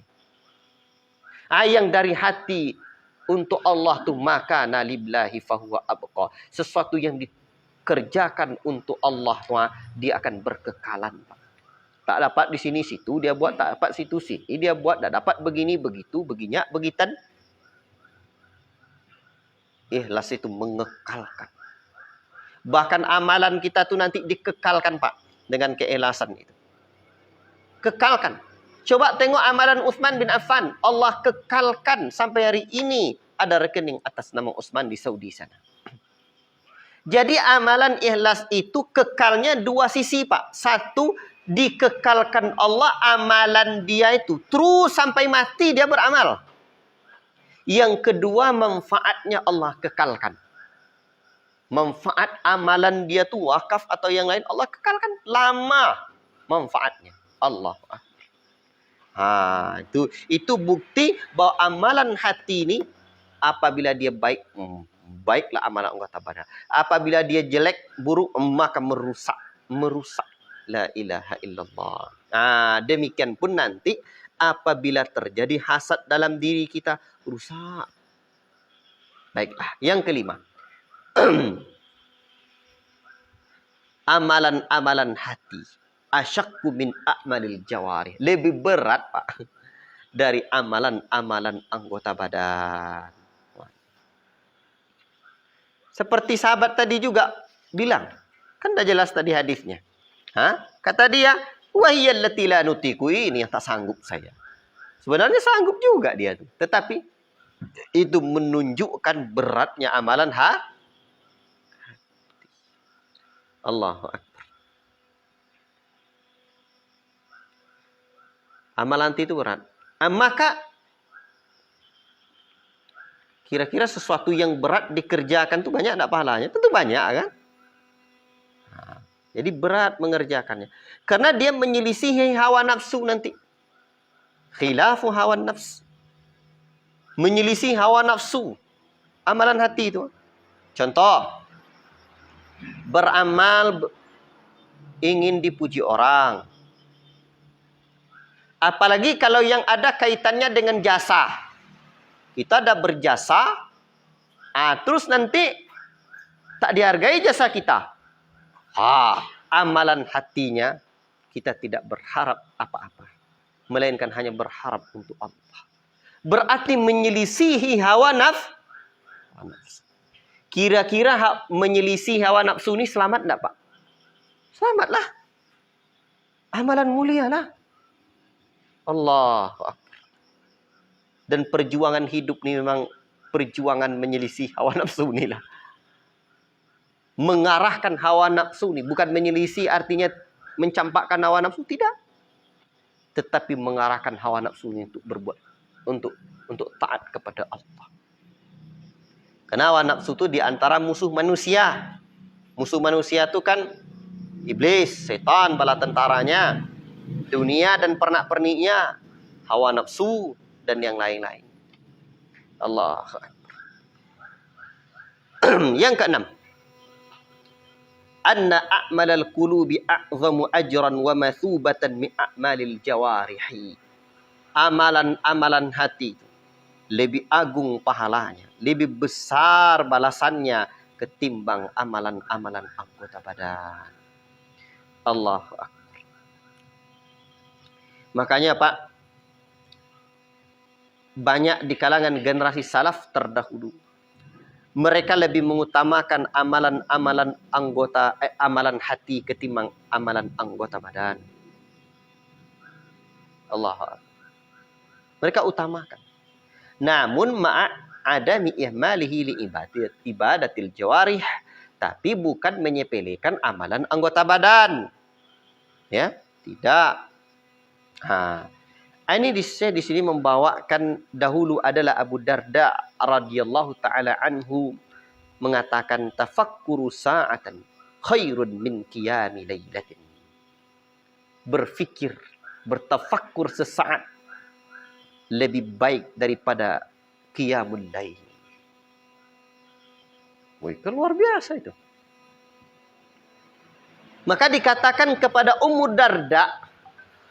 Yang dari hati untuk Allah tuh maka nalillahi fahuwa abqa. Sesuatu yang dikerjakan untuk Allah, dia akan berkekalan. Tak dapat di sini situ dia buat, tak dapat situ sini dia buat, tak dapat begini begitu, beginyak begitan. Ikhlas itu mengekalkan. Bahkan amalan kita tuh nanti dikekalkan, Pak, dengan keikhlasan itu. Kekalkan. Coba tengok amalan Utsman bin Affan. Allah kekalkan sampai hari ini ada rekening atas nama Utsman di Saudi sana. Jadi amalan ikhlas itu kekalnya dua sisi, Pak. Satu, dikekalkan Allah amalan dia itu. Terus sampai mati dia beramal. Yang kedua, manfaatnya Allah kekalkan. Manfaat amalan dia tuh wakaf atau yang lain Allah kekalkan lama manfaatnya. Allah. Itu bukti bahwa amalan hati ini apabila dia baik, baiklah amalan anggota badan. Apabila dia jelek, buruk, maka merusak. La ilaha illallah. Demikian pun nanti apabila terjadi hasad dalam diri kita, rusak. Baiklah, yang kelima. Amalan-amalan hati. Asyakku min a'malil jawarih. Lebih berat, Pak, dari amalan-amalan anggota badan. Seperti sahabat tadi juga bilang. Kan dah jelas tadi hadisnya. Kata dia, wahiyallati la nutiku, ini yang tak sanggup saya. Sebenarnya sanggup juga dia tuh. Tetapi itu menunjukkan beratnya amalan Allahu Akbar. Amalan hati itu berat. Maka kira-kira sesuatu yang berat dikerjakan itu banyak enggak pahalanya? Tentu banyak kan? Jadi berat mengerjakannya. Karena dia menyelisihi hawa nafsu nanti. Khilafu hawa nafs. Menyelisih hawa nafsu. Amalan hati itu. Contoh. Beramal ingin dipuji orang. Apalagi kalau yang ada kaitannya dengan jasa. Kita ada berjasa. Terus nanti tak dihargai jasa kita. Amalan hatinya kita tidak berharap apa-apa. Melainkan hanya berharap untuk Allah. Berarti menyelisihi hawa nafsu. Kira-kira menyelisih hawa nafsu ini selamat enggak, Pak? Selamatlah. Amalan mulia lah. Allahu Akbar. Dan perjuangan hidup ini memang perjuangan menyelisih hawa nafsu inilah. Mengarahkan hawa nafsu ini. Bukan menyelisih artinya mencampakkan hawa nafsu. Tidak. Tetapi mengarahkan hawa nafsu ini untuk berbuat. Untuk taat kepada Allah. Karena hawa nafsu itu diantara musuh manusia. Musuh manusia itu kan iblis, setan, bala tentaranya. Dunia dan pernak-perniknya. Hawa nafsu dan yang lain-lain. Allah. Yang keenam. Anna a'malal qulubi a'zamu ajran wa mathubatan min a'malil jawarihi. Amalan-amalan hati itu lebih agung pahalanya, lebih besar balasannya ketimbang amalan-amalan anggota badan. Allahu Akbar. Makanya Pak, banyak di kalangan generasi salaf terdahulu mereka lebih mengutamakan amalan-amalan amalan hati ketimbang amalan anggota badan. Allah. Mereka utamakan. Namun adami ihmalihi li ibadatil jawarih, tapi bukan menyepelekan amalan anggota badan. Ya, tidak. Ini di sini membawakan dahulu adalah Abu Darda radhiyallahu taala anhu mengatakan tafakkuru sa'atan khairun min qiyami lailatin. Berfikir, bertafakkur sesaat lebih baik daripada qiyamul lail. Wih, kan luar biasa itu. Maka dikatakan kepada Ummu Darda,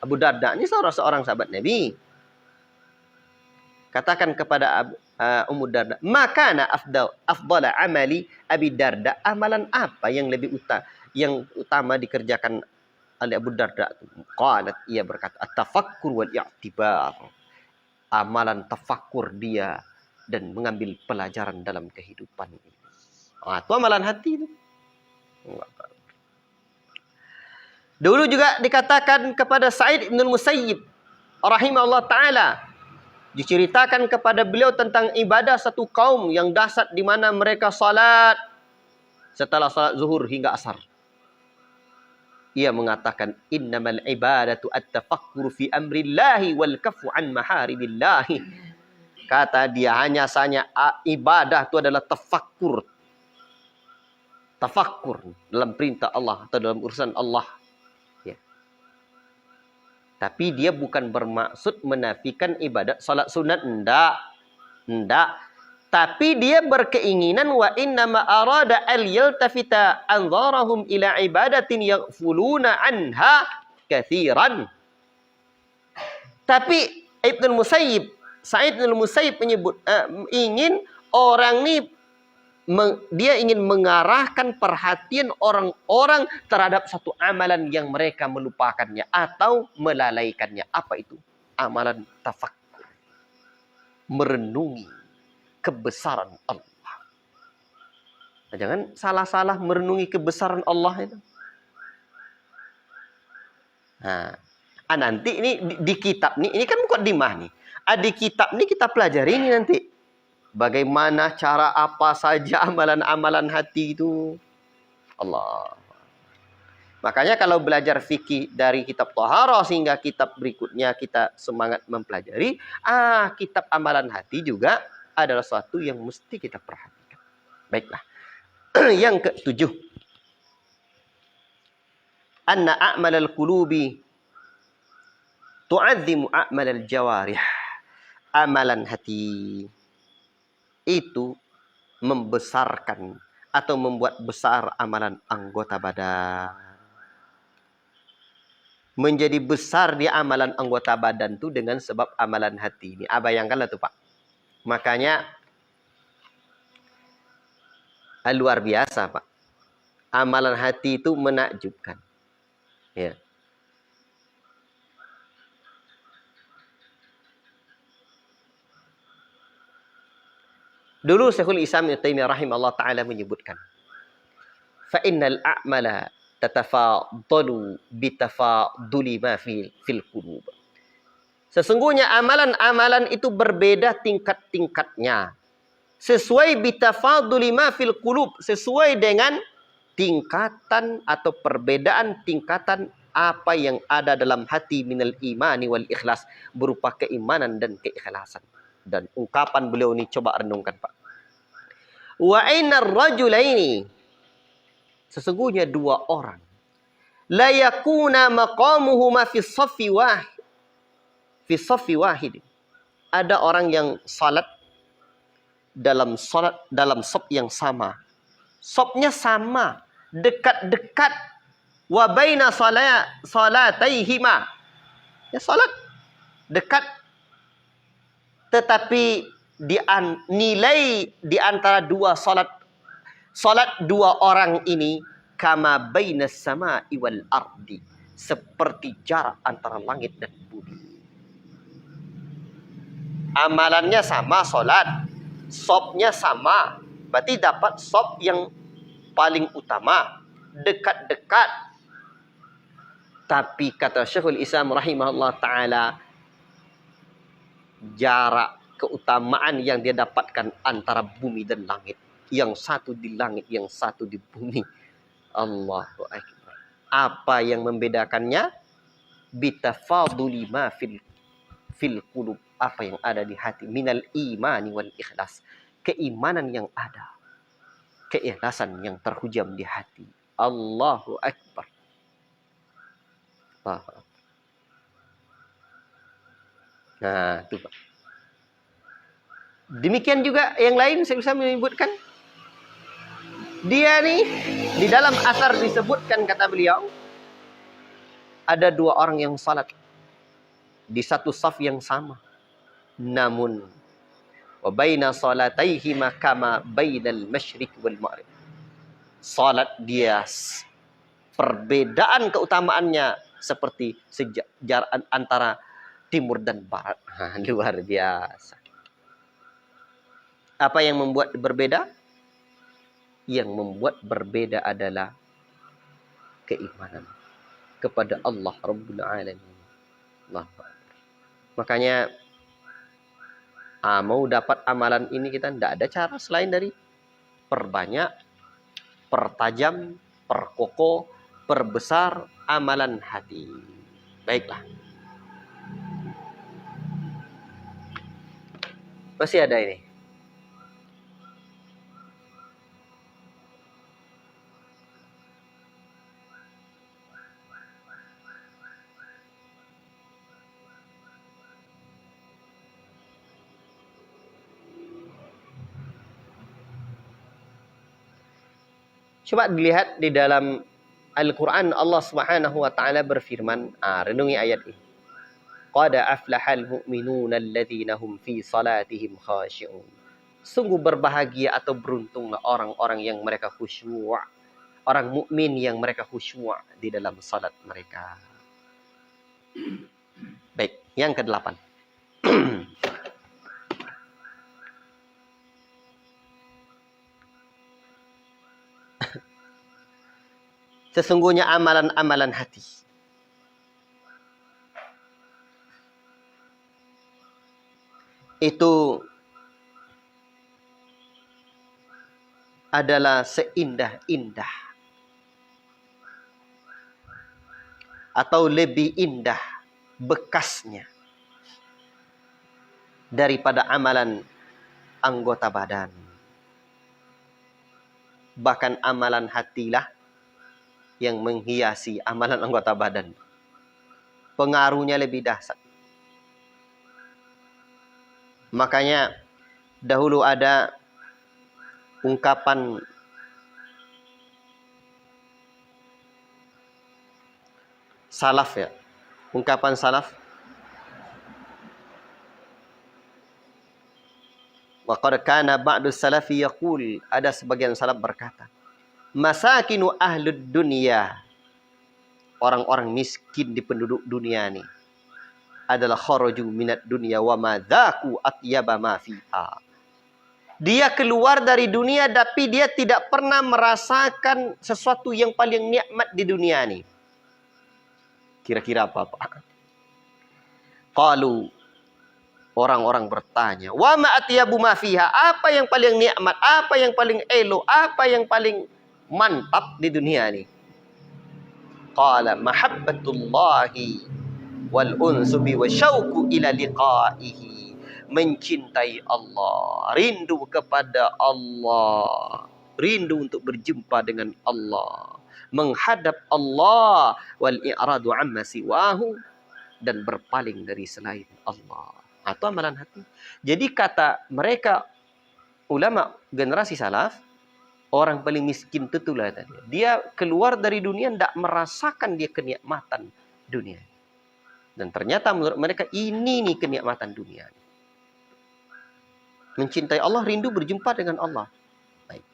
Abu Darda ini seorang sahabat Nabi. Katakan kepada Ummu Darda, "Makana afdala amali Abi Darda?" Amalan apa yang lebih utama dikerjakan oleh Abu Darda? Qalat, ia berkata, "At-tafakkur wal i'tibar." Amalan tafakkur dia dan mengambil pelajaran dalam kehidupan ini. Itu amalan hati itu. Dulu juga dikatakan kepada Sa'id bin Musayyib rahimahullah ta'ala. Diceritakan kepada beliau tentang ibadah satu kaum yang dahsyat di mana mereka salat setelah salat zuhur hingga asar. Ia mengatakan, innamal ibadatu at-tafakkuru fi amrillahi wal kafu an maharibillahi. Kata dia, hanya saja ibadah itu adalah tafakkur. Tafakkur dalam perintah Allah atau dalam urusan Allah. Tapi dia bukan bermaksud menafikan ibadat salat sunat. Enggak. Tapi dia berkeinginan wa innama arada al yaltafita anzarahum ila ibadatin yaghfuluna anha katsiran. Tapi Sa'id bin Musayyib menyebut ingin orang ini dia ingin mengarahkan perhatian orang-orang terhadap satu amalan yang mereka melupakannya atau melalaikannya. Apa itu? Amalan tafakkur. Merenungi kebesaran Allah. Nah, jangan salah-salah merenungi kebesaran Allah itu. Nanti ini di kitab ini kan mukaddimah nih. Di kitab ini kita pelajari ini nanti. Bagaimana cara apa saja amalan-amalan hati itu. Allah. Makanya kalau belajar fikih dari kitab Thaharah sehingga kitab berikutnya kita semangat mempelajari, kitab amalan hati juga adalah sesuatu yang mesti kita perhatikan. Baiklah. Yang ke-7. Anna a'malal qulubi tu'azzimu a'malal jawarih. Amalan hati itu membesarkan atau membuat besar amalan anggota badan. Menjadi besar di amalan anggota badan itu dengan sebab amalan hati. Ini bayangkanlah tuh Pak. Makanya luar biasa Pak. Amalan hati itu menakjubkan. Ya. Dulu Syekhul Islam Ibnu Taimiyah rahimahullah taala menyebutkan, fa innal a'mala tatafadalu bitafaduli ma fil qulub. Sesungguhnya amalan-amalan itu berbeda tingkat-tingkatnya. Sesuai bitafaduli ma fil qulub, sesuai dengan tingkatan atau perbedaan tingkatan apa yang ada dalam hati minal imani wal ikhlas, berupa keimanan dan keikhlasan. Dan ungkapan beliau ini coba renungkan Pak. Wa ainar rajulaini, sesungguhnya dua orang, la yakuna maqamuhuma fi saffi wahid. Ada orang yang salat dalam saf yang sama. Safnya sama, dekat-dekat. Wa baina salataihima. Ya salat dekat, tetapi nilai di antara dua salat dua orang ini kama bainas sama'i wal ardi, seperti jarak antara langit dan bumi. Amalannya sama salat, sofnya sama, berarti dapat sof yang paling utama, dekat-dekat. Tapi kata Syekhul Islam rahimahullah taala, jarak keutamaan yang dia dapatkan antara bumi dan langit. Yang satu di langit, yang satu di bumi. Allahu Akbar. Apa yang membedakannya? Bitafaduli ma fil qulub. Apa yang ada di hati. Minal imani wal ikhlas. Keimanan yang ada. Keikhlasan yang terhujam di hati. Allahu Akbar. Allahu Akbar. Nah, itu Pak. Demikian juga yang lain saya bisa menyebutkan. Dia nih, di dalam asar disebutkan kata beliau, ada dua orang yang salat di satu saf yang sama. Namun, wa baina salataihi kama bainal masyriq wal maghrib. Salat dia, perbedaan keutamaannya seperti jarak antara timur dan barat. Luar biasa. Apa yang membuat berbeda? Yang membuat berbeda adalah keimanan kepada Allah Rabbul Alamin. Makanya mau dapat amalan ini kita tidak ada cara selain dari perbanyak, pertajam, perkokoh, perbesar amalan hati. Baiklah. Masih ada ini. Coba dilihat di dalam Al-Quran, Allah Subhanahu wa Ta'ala berfirman, renungi ayat ini. Qad aflahal mu'minuna alladhina hum fi salatihim khashi'un. Sungguh berbahagia atau beruntunglah orang-orang yang mereka khusyuk, orang mukmin yang mereka khusyuk di dalam salat mereka. Baik, yang ke-8. Sesungguhnya amalan-amalan hati itu adalah seindah-indah atau lebih indah bekasnya daripada amalan anggota badan. Bahkan amalan hatilah yang menghiasi amalan anggota badan. Pengaruhnya lebih dahsyat. Makanya dahulu ada ungkapan salaf ya. Ungkapan salaf. Wa qad kana ba'du salafi yaqul, ada sebagian salaf berkata, masakinu ahlud dunya, orang-orang miskin di penduduk dunia ini adalah kharaju minad dunya wa ma dzaku atyaba ma fiha. Dia keluar dari dunia tapi dia tidak pernah merasakan sesuatu yang paling nikmat di dunia ini. Kira-kira apa, Pak? Qalu, orang-orang bertanya, wa ma atyabu ma fiha, apa yang paling nikmat, apa yang paling elok, apa yang paling mantap di dunia ini? Qala mahabbatullahi wal unsu bi wa syauqu ila liqaihi. Mencintai Allah, rindu kepada Allah, rindu untuk berjumpa dengan Allah, menghadap Allah, wal i'radu amma siwahu, dan berpaling dari selain Allah. Atau amalan hati. Jadi kata mereka ulama generasi salaf, orang paling miskin itulah tadi. Dia keluar dari dunia tidak merasakan dia kenikmatan dunia. Dan ternyata menurut mereka ini nih kenikmatan dunia. Mencintai Allah, rindu berjumpa dengan Allah. Baik.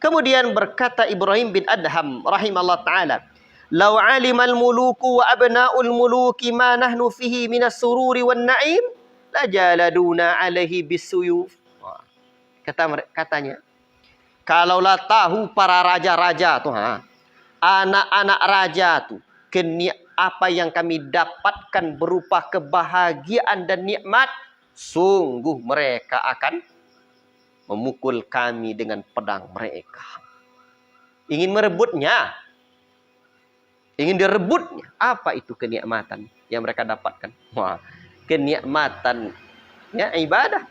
Kemudian berkata Ibrahim bin Adham rahimahullah ta'ala, "Lau 'alimal muluku wa abna'ul muluki ma nahnu fihi minas sururi wan na'im, la jaladuna 'alaihi bisuyuf." Katanya, kalaulah tahu para raja-raja tuh, anak-anak raja tuh, apa yang kami dapatkan berupa kebahagiaan dan nikmat, sungguh mereka akan memukul kami dengan pedang mereka. Ingin merebutnya. Ingin direbutnya. Apa itu kenikmatan yang mereka dapatkan? Wah, kenikmatan ya, ibadah.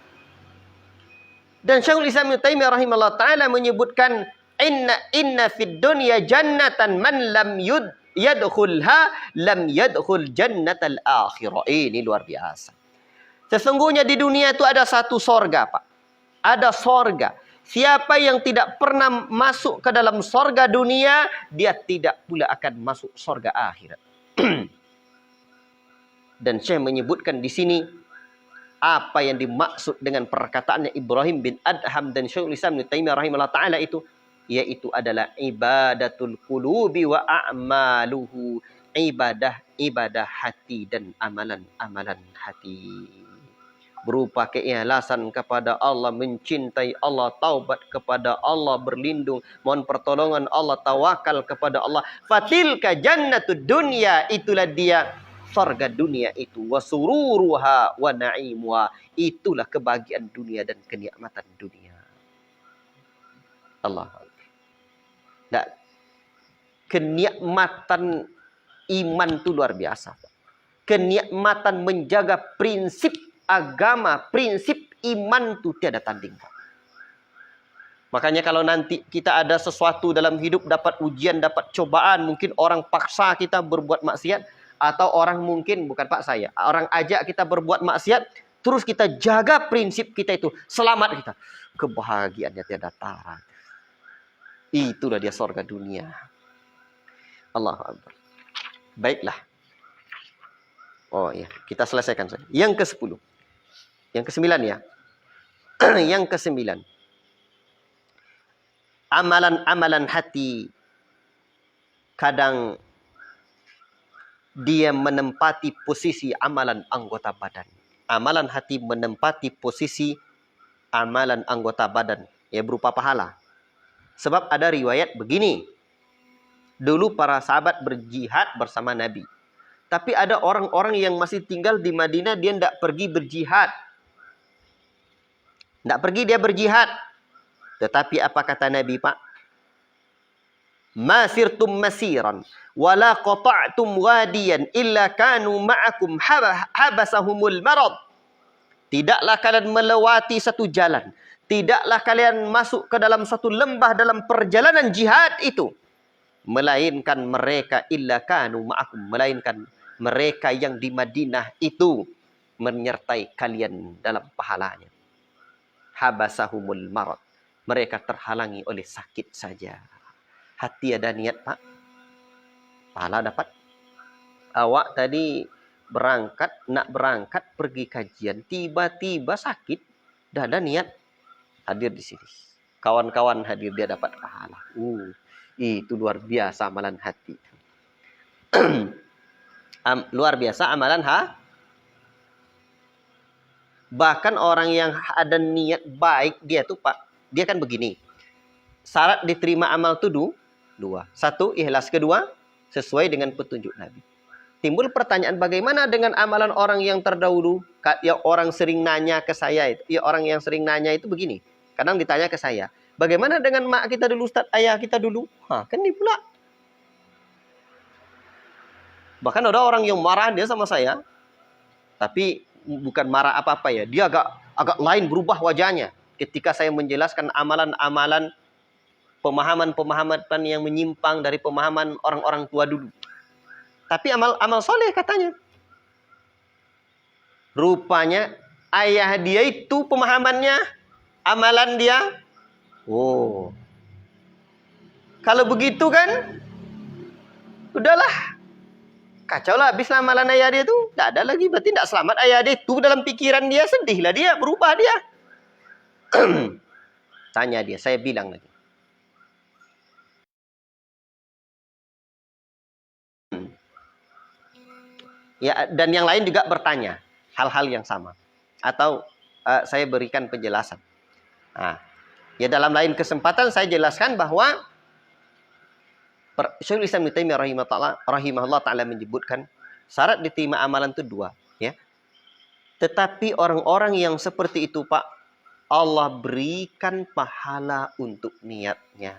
Dan Syekhul Islam Ibnu Taimiyah rahimahullah ta'ala menyebutkan, Inna fid dunya jannatan man lam yadkhulha lam yadkhul jannatal akhirah. Ini luar biasa. Sesungguhnya di dunia itu ada satu sorga, Pak. Ada sorga. Siapa yang tidak pernah masuk ke dalam sorga dunia, dia tidak pula akan masuk sorga akhirat. Dan saya menyebutkan di sini apa yang dimaksud dengan perkataannya Ibrahim bin Adham dan Syekhul Islam Ibnu Taimiyah rahimahullah ta'ala itu, yaitu adalah ibadatul qulubi wa a'maluhu. Ibadah hati dan amalan hati. Berupa keikhlasan kepada Allah, mencintai Allah, taubat kepada Allah, berlindung, mohon pertolongan Allah, tawakal kepada Allah. Fatilka jannatud dunya, itulah dia surga dunia itu. Wasururuha wa na'imuha, itulah kebahagiaan dunia dan kenikmatan dunia. Allah. Nah, kenikmatan iman itu luar biasa. Kenikmatan menjaga prinsip agama, prinsip iman itu tiada tanding. Makanya kalau nanti kita ada sesuatu dalam hidup, dapat ujian, dapat cobaan, mungkin orang paksa kita berbuat maksiat, atau orang mungkin, bukan paksa ya, orang ajak kita berbuat maksiat, terus kita jaga prinsip kita itu, selamat kita. Kebahagiaannya tiada tara. Itulah dia surga dunia. Allahu Akbar. Baiklah. Oh ya, kita selesaikan saja. Yang ke-10. Yang ke-9 ya. Yang ke-9. Amalan-amalan hati kadang dia menempati posisi amalan anggota badan. Amalan hati menempati posisi amalan anggota badan, ya berupa pahala. Sebab ada riwayat begini. Dulu para sahabat berjihad bersama Nabi. Tapi ada orang-orang yang masih tinggal di Madinah, dia tidak pergi berjihad. Tidak pergi dia berjihad. Tetapi apa kata Nabi, Pak? Ma sirtum masiran wala qata'tum wadiyan illa kanu ma'akum habasahumul marad. Tidaklah kalian melewati satu jalan, tidaklah kalian masuk ke dalam satu lembah dalam perjalanan jihad itu, melainkan mereka illa kanu ma'akum, melainkan mereka yang di Madinah itu menyertai kalian dalam pahalanya. Habasahumul marad, mereka terhalangi oleh sakit saja. Hati ada niat, Pak, pahala dapat. Awak tadi nak berangkat pergi kajian, tiba-tiba sakit, dah ada niat hadir di sini. Kawan-kawan hadir, dia dapat pahala. Itu luar biasa amalan hati. Luar biasa amalan Bahkan orang yang ada niat baik, dia tuh Pak, dia kan begini. Syarat diterima amal itu dua. Satu, ikhlas. Kedua, sesuai dengan petunjuk Nabi. Timbul pertanyaan, bagaimana dengan amalan orang yang terdahulu? Ya, orang sering nanya ke saya itu. Ya, orang yang sering nanya itu begini. Kadang ditanya ke saya, bagaimana dengan mak kita dulu, Ustaz, ayah kita dulu? Kan ini pula. Bahkan ada orang yang marah dia sama saya. Tapi bukan marah apa-apa ya. Dia agak lain, berubah wajahnya. Ketika saya menjelaskan amalan-amalan, pemahaman-pemahaman yang menyimpang dari pemahaman orang-orang tua dulu. Tapi amal soleh katanya. Rupanya ayah dia itu pemahamannya, amalan dia. Kalau begitu kan, udahlah. Kacau lah habis amalan ayah dia tuh. Tak ada lagi, berarti tak selamat ayah dia itu. Dalam pikiran dia, sedihlah dia, berubah dia. Tanya dia, saya bilang lagi. Ya, dan yang lain juga bertanya hal-hal yang sama, atau saya berikan penjelasan. Ya, dalam lain kesempatan saya jelaskan bahwa Syekhul Islam Ibnu Taimiyah rahimahullah taala menyebutkan syarat diterima amalan itu dua, ya. Tetapi orang-orang yang seperti itu, Pak, Allah berikan pahala untuk niatnya.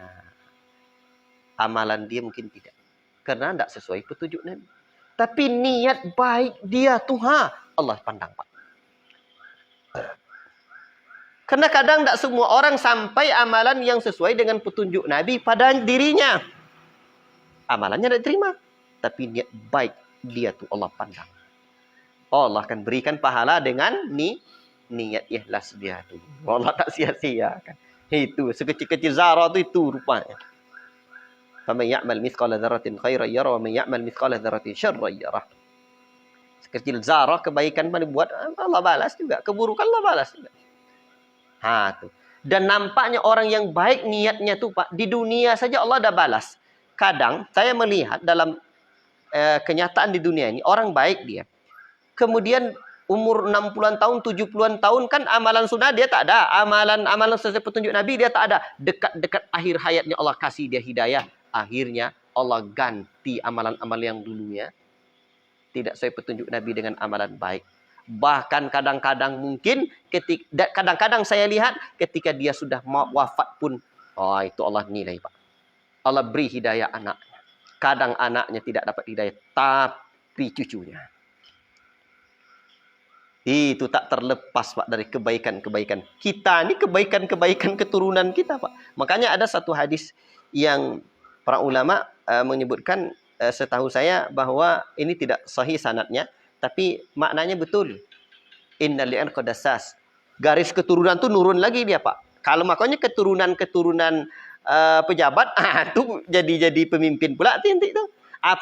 Amalan dia mungkin tidak, karena tidak sesuai petunjuk Nabi. Tapi niat baik dia tuh, Allah pandang, Pak. Karena kadang tidak semua orang sampai amalan yang sesuai dengan petunjuk Nabi pada dirinya. Amalannya tidak diterima. Tapi niat baik dia tuh Allah pandang. Allah akan berikan pahala dengan niat ikhlas dia tuh. Allah tak sia-siakan. Itu sekecil-kecil zarah itu rupanya. فَمَنْ يَعْمَلْ مِثْقَالَ ذَرَّةٍ خَيْرًا يَرَهُ وَمَنْ يَعْمَلْ مِثْقَالَ ذَرَّةٍ شَرًّا يَرَهُ. Sekecil zarah kebaikan mana buat, Allah balas juga. Keburukan Allah balas juga. Tuh. Dan nampaknya orang yang baik niatnya tuh, Pak, di dunia saja Allah dah balas. Kadang saya melihat dalam kenyataan di dunia ini, orang baik dia. Kemudian umur 60-an tahun, 70-an tahun kan amalan sunnah dia tak ada. Amalan sesuai petunjuk Nabi dia tak ada. Dekat-dekat akhir hayatnya Allah kasih dia hidayah. Akhirnya Allah ganti amalan-amalan yang dulunya tidak sesuai petunjuk Nabi dengan amalan baik. Bahkan kadang-kadang mungkin kadang-kadang saya lihat ketika dia sudah mau wafat pun, itu Allah nilai, Pak. Allah beri hidayah anaknya. Kadang anaknya tidak dapat hidayah, tapi cucunya. Itu tak terlepas, Pak, dari kebaikan-kebaikan. Kita ini kebaikan-kebaikan keturunan kita, Pak. Makanya ada satu hadis yang para ulama menyebutkan, setahu saya, bahwa ini tidak sahih sanadnya, tapi maknanya betul. Innal li'anqadasas. Garis keturunan tuh nurun lagi dia, Pak. Kalau makanya keturunan pejabat, tuh jadi pemimpin pula nanti tuh.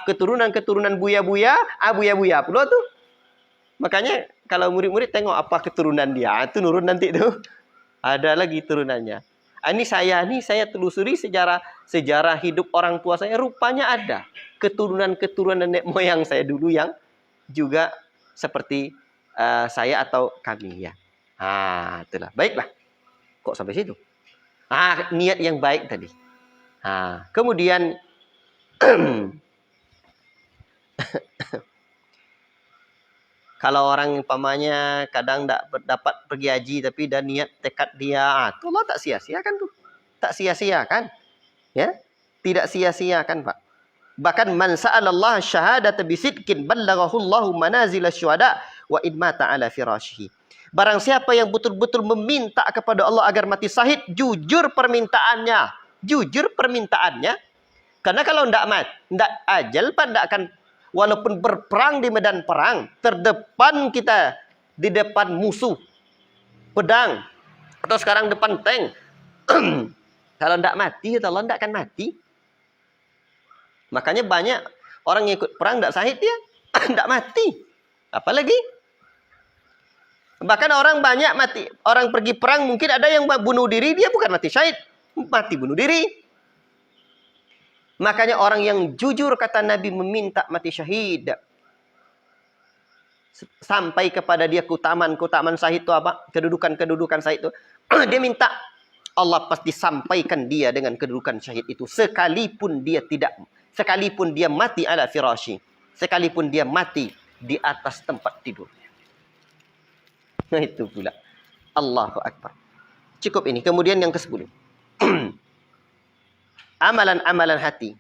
Keturunan buya-buya, buya-buya pula tuh. Makanya kalau murid-murid tengok apa keturunan dia, itu nurun nanti tuh. Ada lagi turunannya. Ini saya telusuri sejarah hidup orang tua saya, rupanya ada keturunan nenek moyang saya dulu yang juga seperti saya atau kami, ya. Itulah. Baiklah. Kok sampai situ? Niat yang baik tadi. Kemudian kalau orang umpamanya kadang tak dapat pergi haji tapi dah niat tekad dia, itu Allah tak sia-siakan tuh. Tak sia-siakan. Ya. Tidak sia-sia kan Pak. Bahkan man sa'alallah syahadata bisidqin ballaghahu Allahu manazil syuhada wa in mata ala firashihi. Barang siapa yang betul-betul meminta kepada Allah agar mati syahid, jujur permintaannya. Jujur permintaannya. Karena kalau ndak ajal Pak, ndak akan, walaupun berperang di medan perang, terdepan kita di depan musuh, pedang, atau sekarang depan tank. Kalau ndak mati, kata Allah, ndak akan mati. Makanya banyak orang yang ikut perang ndak syahid dia, ndak mati. Apalagi bahkan orang banyak mati, orang pergi perang mungkin ada yang bunuh diri, dia bukan mati syahid, mati bunuh diri. Makanya orang yang jujur, kata Nabi, meminta mati syahid. Sampai kepada dia keutamaan syahid itu apa? Kedudukan syahid itu. Dia minta, Allah pasti sampaikan dia dengan kedudukan syahid itu. Sekalipun dia mati ala firashi. Sekalipun dia mati di atas tempat tidurnya. Nah itu pula. Allahu Akbar. Cukup ini. Kemudian yang ke-10. Amalan-amalan hati.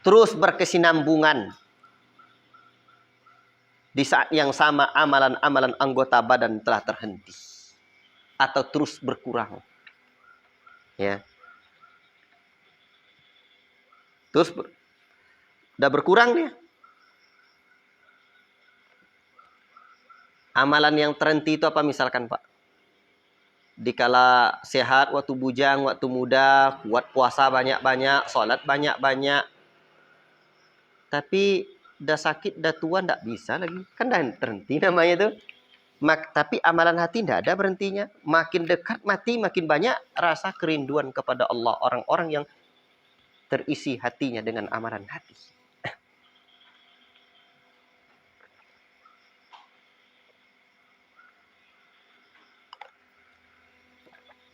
Terus berkesinambungan. Di saat yang sama amalan-amalan anggota badan telah terhenti. Atau terus berkurang. Ya. Terus udah berkurang dia. Amalan yang terhenti itu apa misalkan Pak? Dikala sehat, waktu bujang, waktu muda, kuat puasa banyak-banyak, sholat banyak-banyak. Tapi dah sakit, dah tua, ndak bisa lagi. Kan dah terhenti namanya tuh. Tapi amalan hati ndak ada berhentinya. Makin dekat mati, makin banyak rasa kerinduan kepada Allah. Orang-orang yang terisi hatinya dengan amalan hati.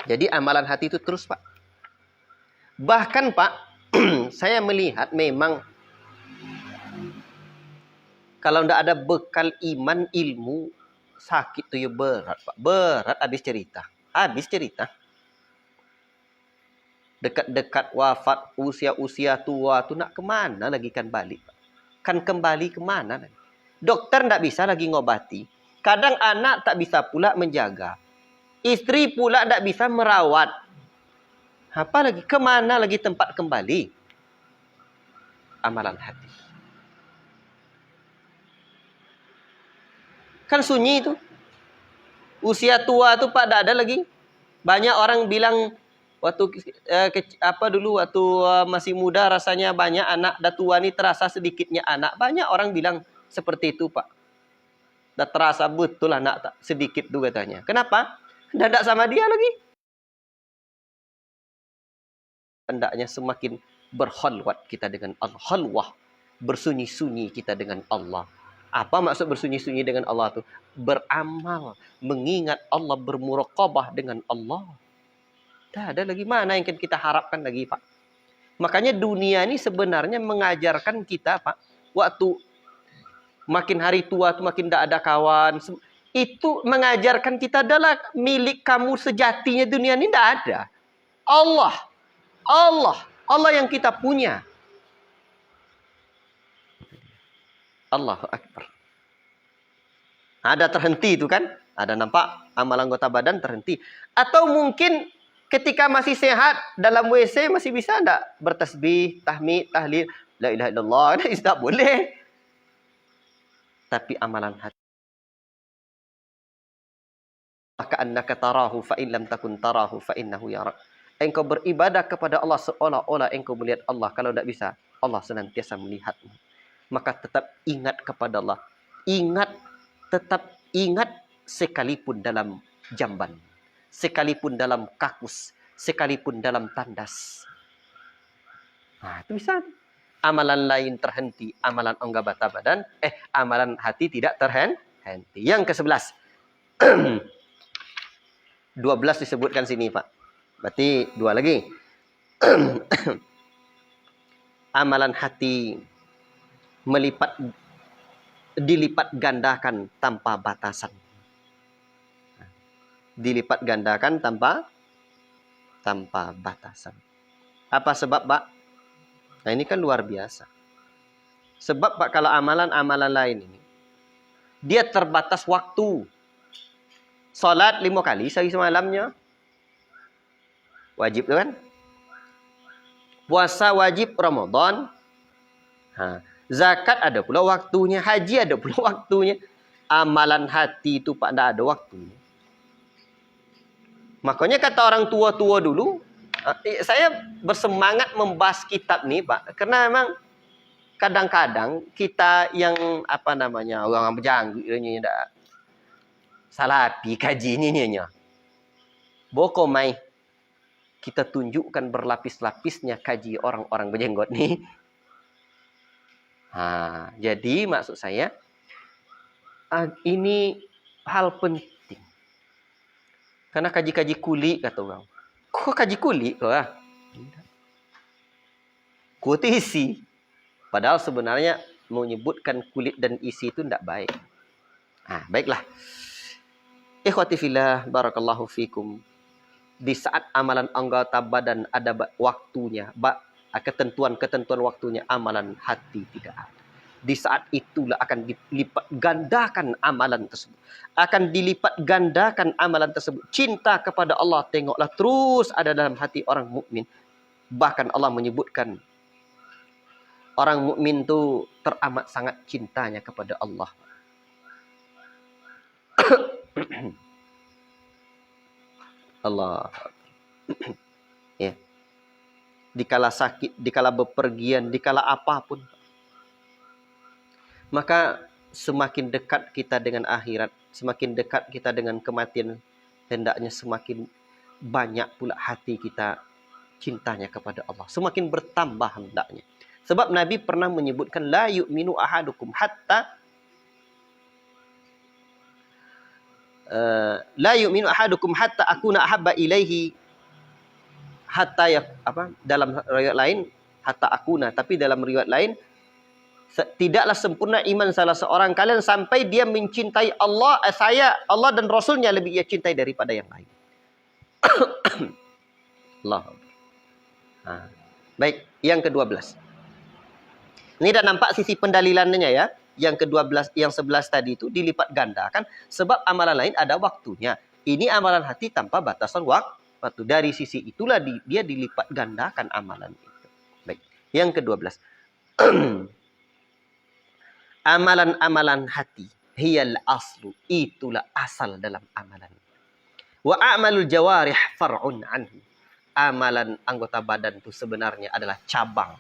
Jadi amalan hati itu terus Pak. Bahkan Pak, saya melihat memang kalau tidak ada bekal iman, ilmu, sakit itu ya berat Pak. Berat habis cerita. Habis cerita. Dekat-dekat wafat, usia-usia tua itu nak kemana lagi kan balik Pak? Kan kembali kemana lagi? Dokter tidak bisa lagi ngobati. Kadang anak tak bisa pula menjaga. Istri pula tidak bisa merawat. Apalagi kemana lagi tempat kembali? Amalan hati. Kan sunyi itu. Usia tua itu Pak tidak ada lagi. Banyak orang bilang waktu waktu masih muda rasanya banyak anak, dah tua ni terasa sedikitnya anak. Banyak orang bilang seperti itu Pak. Dah terasa betul anak tak sedikit tu katanya. Kenapa? Dah tak sama dia lagi. Hendaknya semakin berkhalwat kita dengan Allah. Khalwah. Bersunyi-sunyi kita dengan Allah. Apa maksud bersunyi-sunyi dengan Allah itu? Beramal. Mengingat Allah. Bermuraqabah dengan Allah. Dah ada lagi mana yang kita harapkan lagi Pak. Makanya dunia ini sebenarnya mengajarkan kita Pak. Waktu makin hari tua tuh makin tidak ada kawan. Itu mengajarkan kita adalah milik kamu sejatinya dunia ini tidak ada. Allah yang kita punya. Allahu Akbar. Ada terhenti itu kan? Ada nampak amal anggota badan terhenti. Atau mungkin ketika masih sehat dalam WC masih bisa enggak bertasbih, tahmid, tahlil, la ilaha illallah, tidak boleh. Tapi amalan hati. Ka'annaka tarahu fa in lam takun tarahu fa innahu yarak. Engkau beribadah kepada Allah seolah-olah engkau melihat Allah. Kalau tidak bisa, Allah senantiasa melihatmu. Maka tetap ingat kepada Allah. Tetap ingat sekalipun dalam jamban. Sekalipun dalam kakus. Sekalipun dalam tandas. Nah, itu bisa. Amalan lain terhenti. Amalan anggota badan. Amalan hati tidak terhenti. Yang ke-11. 12 disebutkan sini Pak. Berarti 2 lagi. Amalan hati dilipat gandakan tanpa batasan. Dilipat gandakan tanpa tanpa batasan. Apa sebab, Pak? Nah, ini kan luar biasa. Sebab, Pak, kalau amalan-amalan lain ini, dia terbatas waktu. Salat 5 kali sehari semalamnya. Wajib tu kan? Puasa wajib Ramadan. Zakat ada pula waktunya. Haji ada pula waktunya. Amalan hati itu, Pak, tak ada waktunya. Makanya kata orang tua-tua dulu, saya bersemangat membahas kitab ni, Pak. Karena memang kadang-kadang kita yang orang berjanggut ni tak salapi kaji ni nya. Boko mai kita tunjukkan berlapis-lapisnya kaji orang-orang berjenggot ni. Jadi maksud saya ini hal penting. Karena kaji-kaji kulit kata orang. Kok kaji kulit kau ah? Kulit isi. Padahal sebenarnya menyebutkan kulit dan isi itu tidak baik. Baiklah. Ikhwati fillah, barakallahu fikum. Di saat amalan anggota badan ada waktunya, ketentuan-ketentuan waktunya, amalan hati tidak ada. Di saat itulah akan dilipat gandakan amalan tersebut. Akan dilipat gandakan amalan tersebut. Cinta kepada Allah, tengoklah, terus ada dalam hati orang mukmin. Bahkan Allah menyebutkan orang mukmin itu teramat sangat cintanya kepada Allah. Allah. Ya. Dikala sakit, dikala bepergian, dikala apapun. Maka semakin dekat kita dengan akhirat, semakin dekat kita dengan kematian, hendaknya semakin banyak pula hati kita cintanya kepada Allah. Semakin bertambah hendaknya. Sebab Nabi pernah menyebutkan la yu'minu ahadukum hatta la yu'minu ahadukum hatta akuna ahabba ilaihi hatta dalam riwayat lain hatta akuna, tapi dalam riwayat lain tidaklah sempurna iman salah seorang kalian sampai dia mencintai Allah dan Rasulnya lebih ia cintai daripada yang lain. Allah. Baik, yang ke-12. Ini dah nampak sisi pendalilannya ya. Yang ke-12, yang 11 tadi itu dilipat gandakan sebab amalan lain ada waktunya. Ini amalan hati tanpa batasan waktu. Dari sisi itulah dia dilipat gandakan amalan itu. Baik. Yang ke-12. Amalan-amalan hati hiyal aslu, itulah asal dalam amalan. Wa a'malul jawarih far'un anhu. Amalan anggota badan itu sebenarnya adalah cabang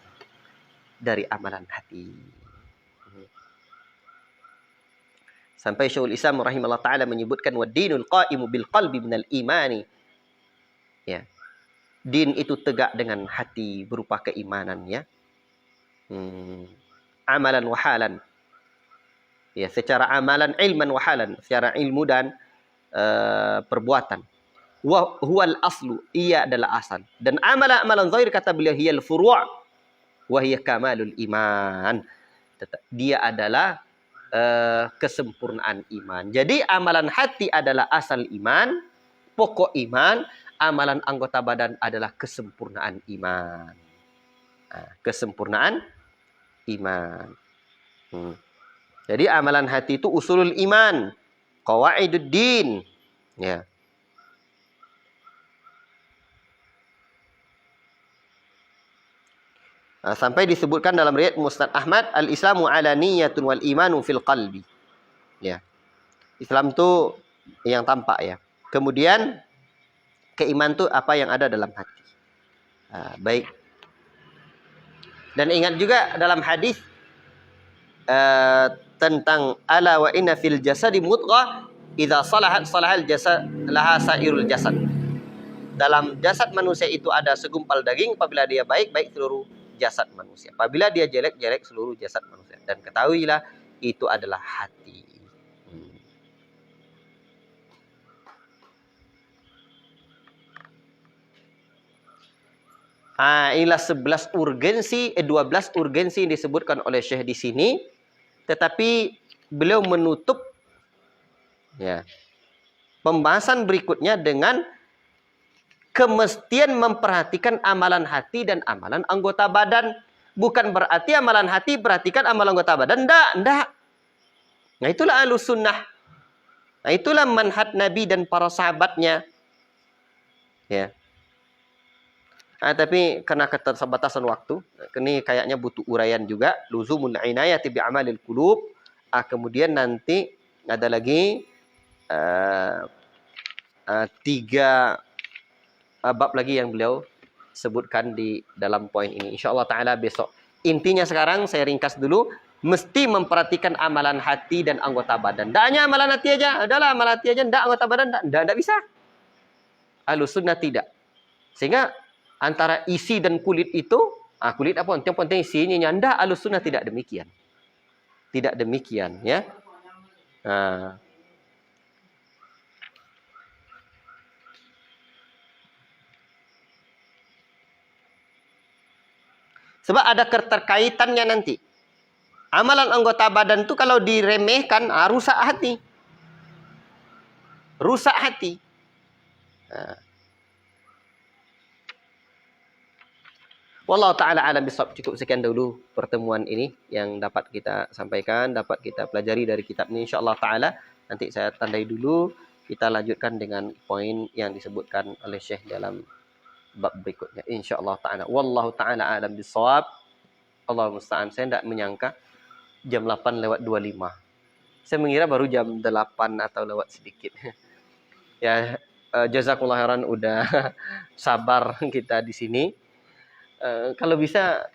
dari amalan hati. Sampai Syekhul Islam rahimahullah ta'ala menyebutkan wad-dinul qa'imu bil qalbi minal imani. Ya. Din itu tegak dengan hati berupa keimanan ya. Amalan wa halan. Ya, secara amalan, ilman wa halan, secara ilmu dan perbuatan. Wa huwal aslu, ia adalah asal. Dan amalan-amalan zahir kata beliau hiyal furu' wa hiya kamalul iman. Dia adalah kesempurnaan iman. Jadi amalan hati adalah asal iman, pokok iman, amalan anggota badan adalah kesempurnaan iman. Kesempurnaan iman. Jadi amalan hati itu usulul iman, qawaiduddin. Ya. Sampai disebutkan dalam riwayat Musnad Ahmad, al-Islamu ala niyatun wal imanu fil qalbi. Ya. Islam itu yang tampak ya. Kemudian keiman itu apa yang ada dalam hati. Baik. Dan ingat juga dalam hadis tentang ala wa inna fil jasadi mudghah idza salahat salahal jasad laha sairul jasad. Dalam jasad manusia itu ada segumpal daging, apabila dia baik, baik seluruh jasad manusia. Apabila dia jelek, jelek seluruh jasad manusia. Dan ketahuilah itu adalah hati. Inilah 12 urgensi yang disebutkan oleh Syekh di sini. Tetapi beliau menutup ya, pembahasan berikutnya dengan kemestian memperhatikan amalan hati dan amalan anggota badan. Bukan berarti amalan hati perhatikan amalan anggota badan. Enggak. Nah, itulah Ahlus Sunnah. Nah, itulah manhaj Nabi dan para sahabatnya. Ya. Nah, tapi karena keterbatasan waktu, ini kayaknya butuh uraian juga. Luzumul inayati bi amalil qulub. Kemudian nanti ada lagi 3 bab lagi yang beliau sebutkan di dalam poin ini. InsyaAllah ta'ala besok. Intinya sekarang saya ringkas dulu. Mesti memperhatikan amalan hati dan anggota badan. Tidak hanya amalan hati aja. Udahlah amalan hati aja. Tidak anggota badan. Tidak bisa. Ahlus Sunnah tidak. Sehingga antara isi dan kulit itu. Kulit apa? Yang penting isinya. Tidak. Ahlus Sunnah tidak demikian. Tidak demikian. Ya. Sebab ada keterkaitannya nanti. Amalan anggota badan itu kalau diremehkan, rusak hati. Rusak hati. Wallahu ta'ala alam bisawab. Cukup sekian dulu pertemuan ini yang dapat kita sampaikan, dapat kita pelajari dari kitab ini. InsyaAllah ta'ala. Nanti saya tandai dulu. Kita lanjutkan dengan poin yang disebutkan oleh Syekh dalam bab berikutnya. InsyaAllah ta'ala. Wallahu ta'ala alam bisawab. Allah musta'an. Saya tidak menyangka jam 8:25. Saya mengira baru jam 8 atau lewat sedikit. Ya, jazakumullah khairan udah sabar kita di sini. Kalau bisa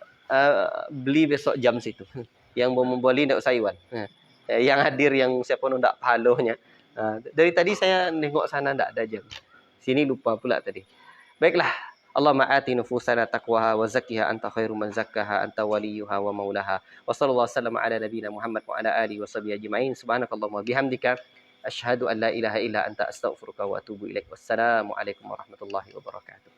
beli besok jam situ. Yang mau membeli tidak usah Iwan. Yang hadir yang siapa pun tidak pahalanya. Dari tadi saya nengok sana tidak ada jam. Sini lupa pula tadi. Baiklah. Allahumma ati nufusana taqwaha wa zakkiha anta khairu man zakkaha anta waliyuha wa maulaha. Wa sallallahu wasallam ala nabiyyina Muhammad wa ala alihi wa sahbihi ajma'in. Subhanakallahumma bihamdika asyhadu an la ilaha illa anta astaghfiruka wa atubu ilaik. Wassalamu alaikum warahmatullahi wabarakatuh.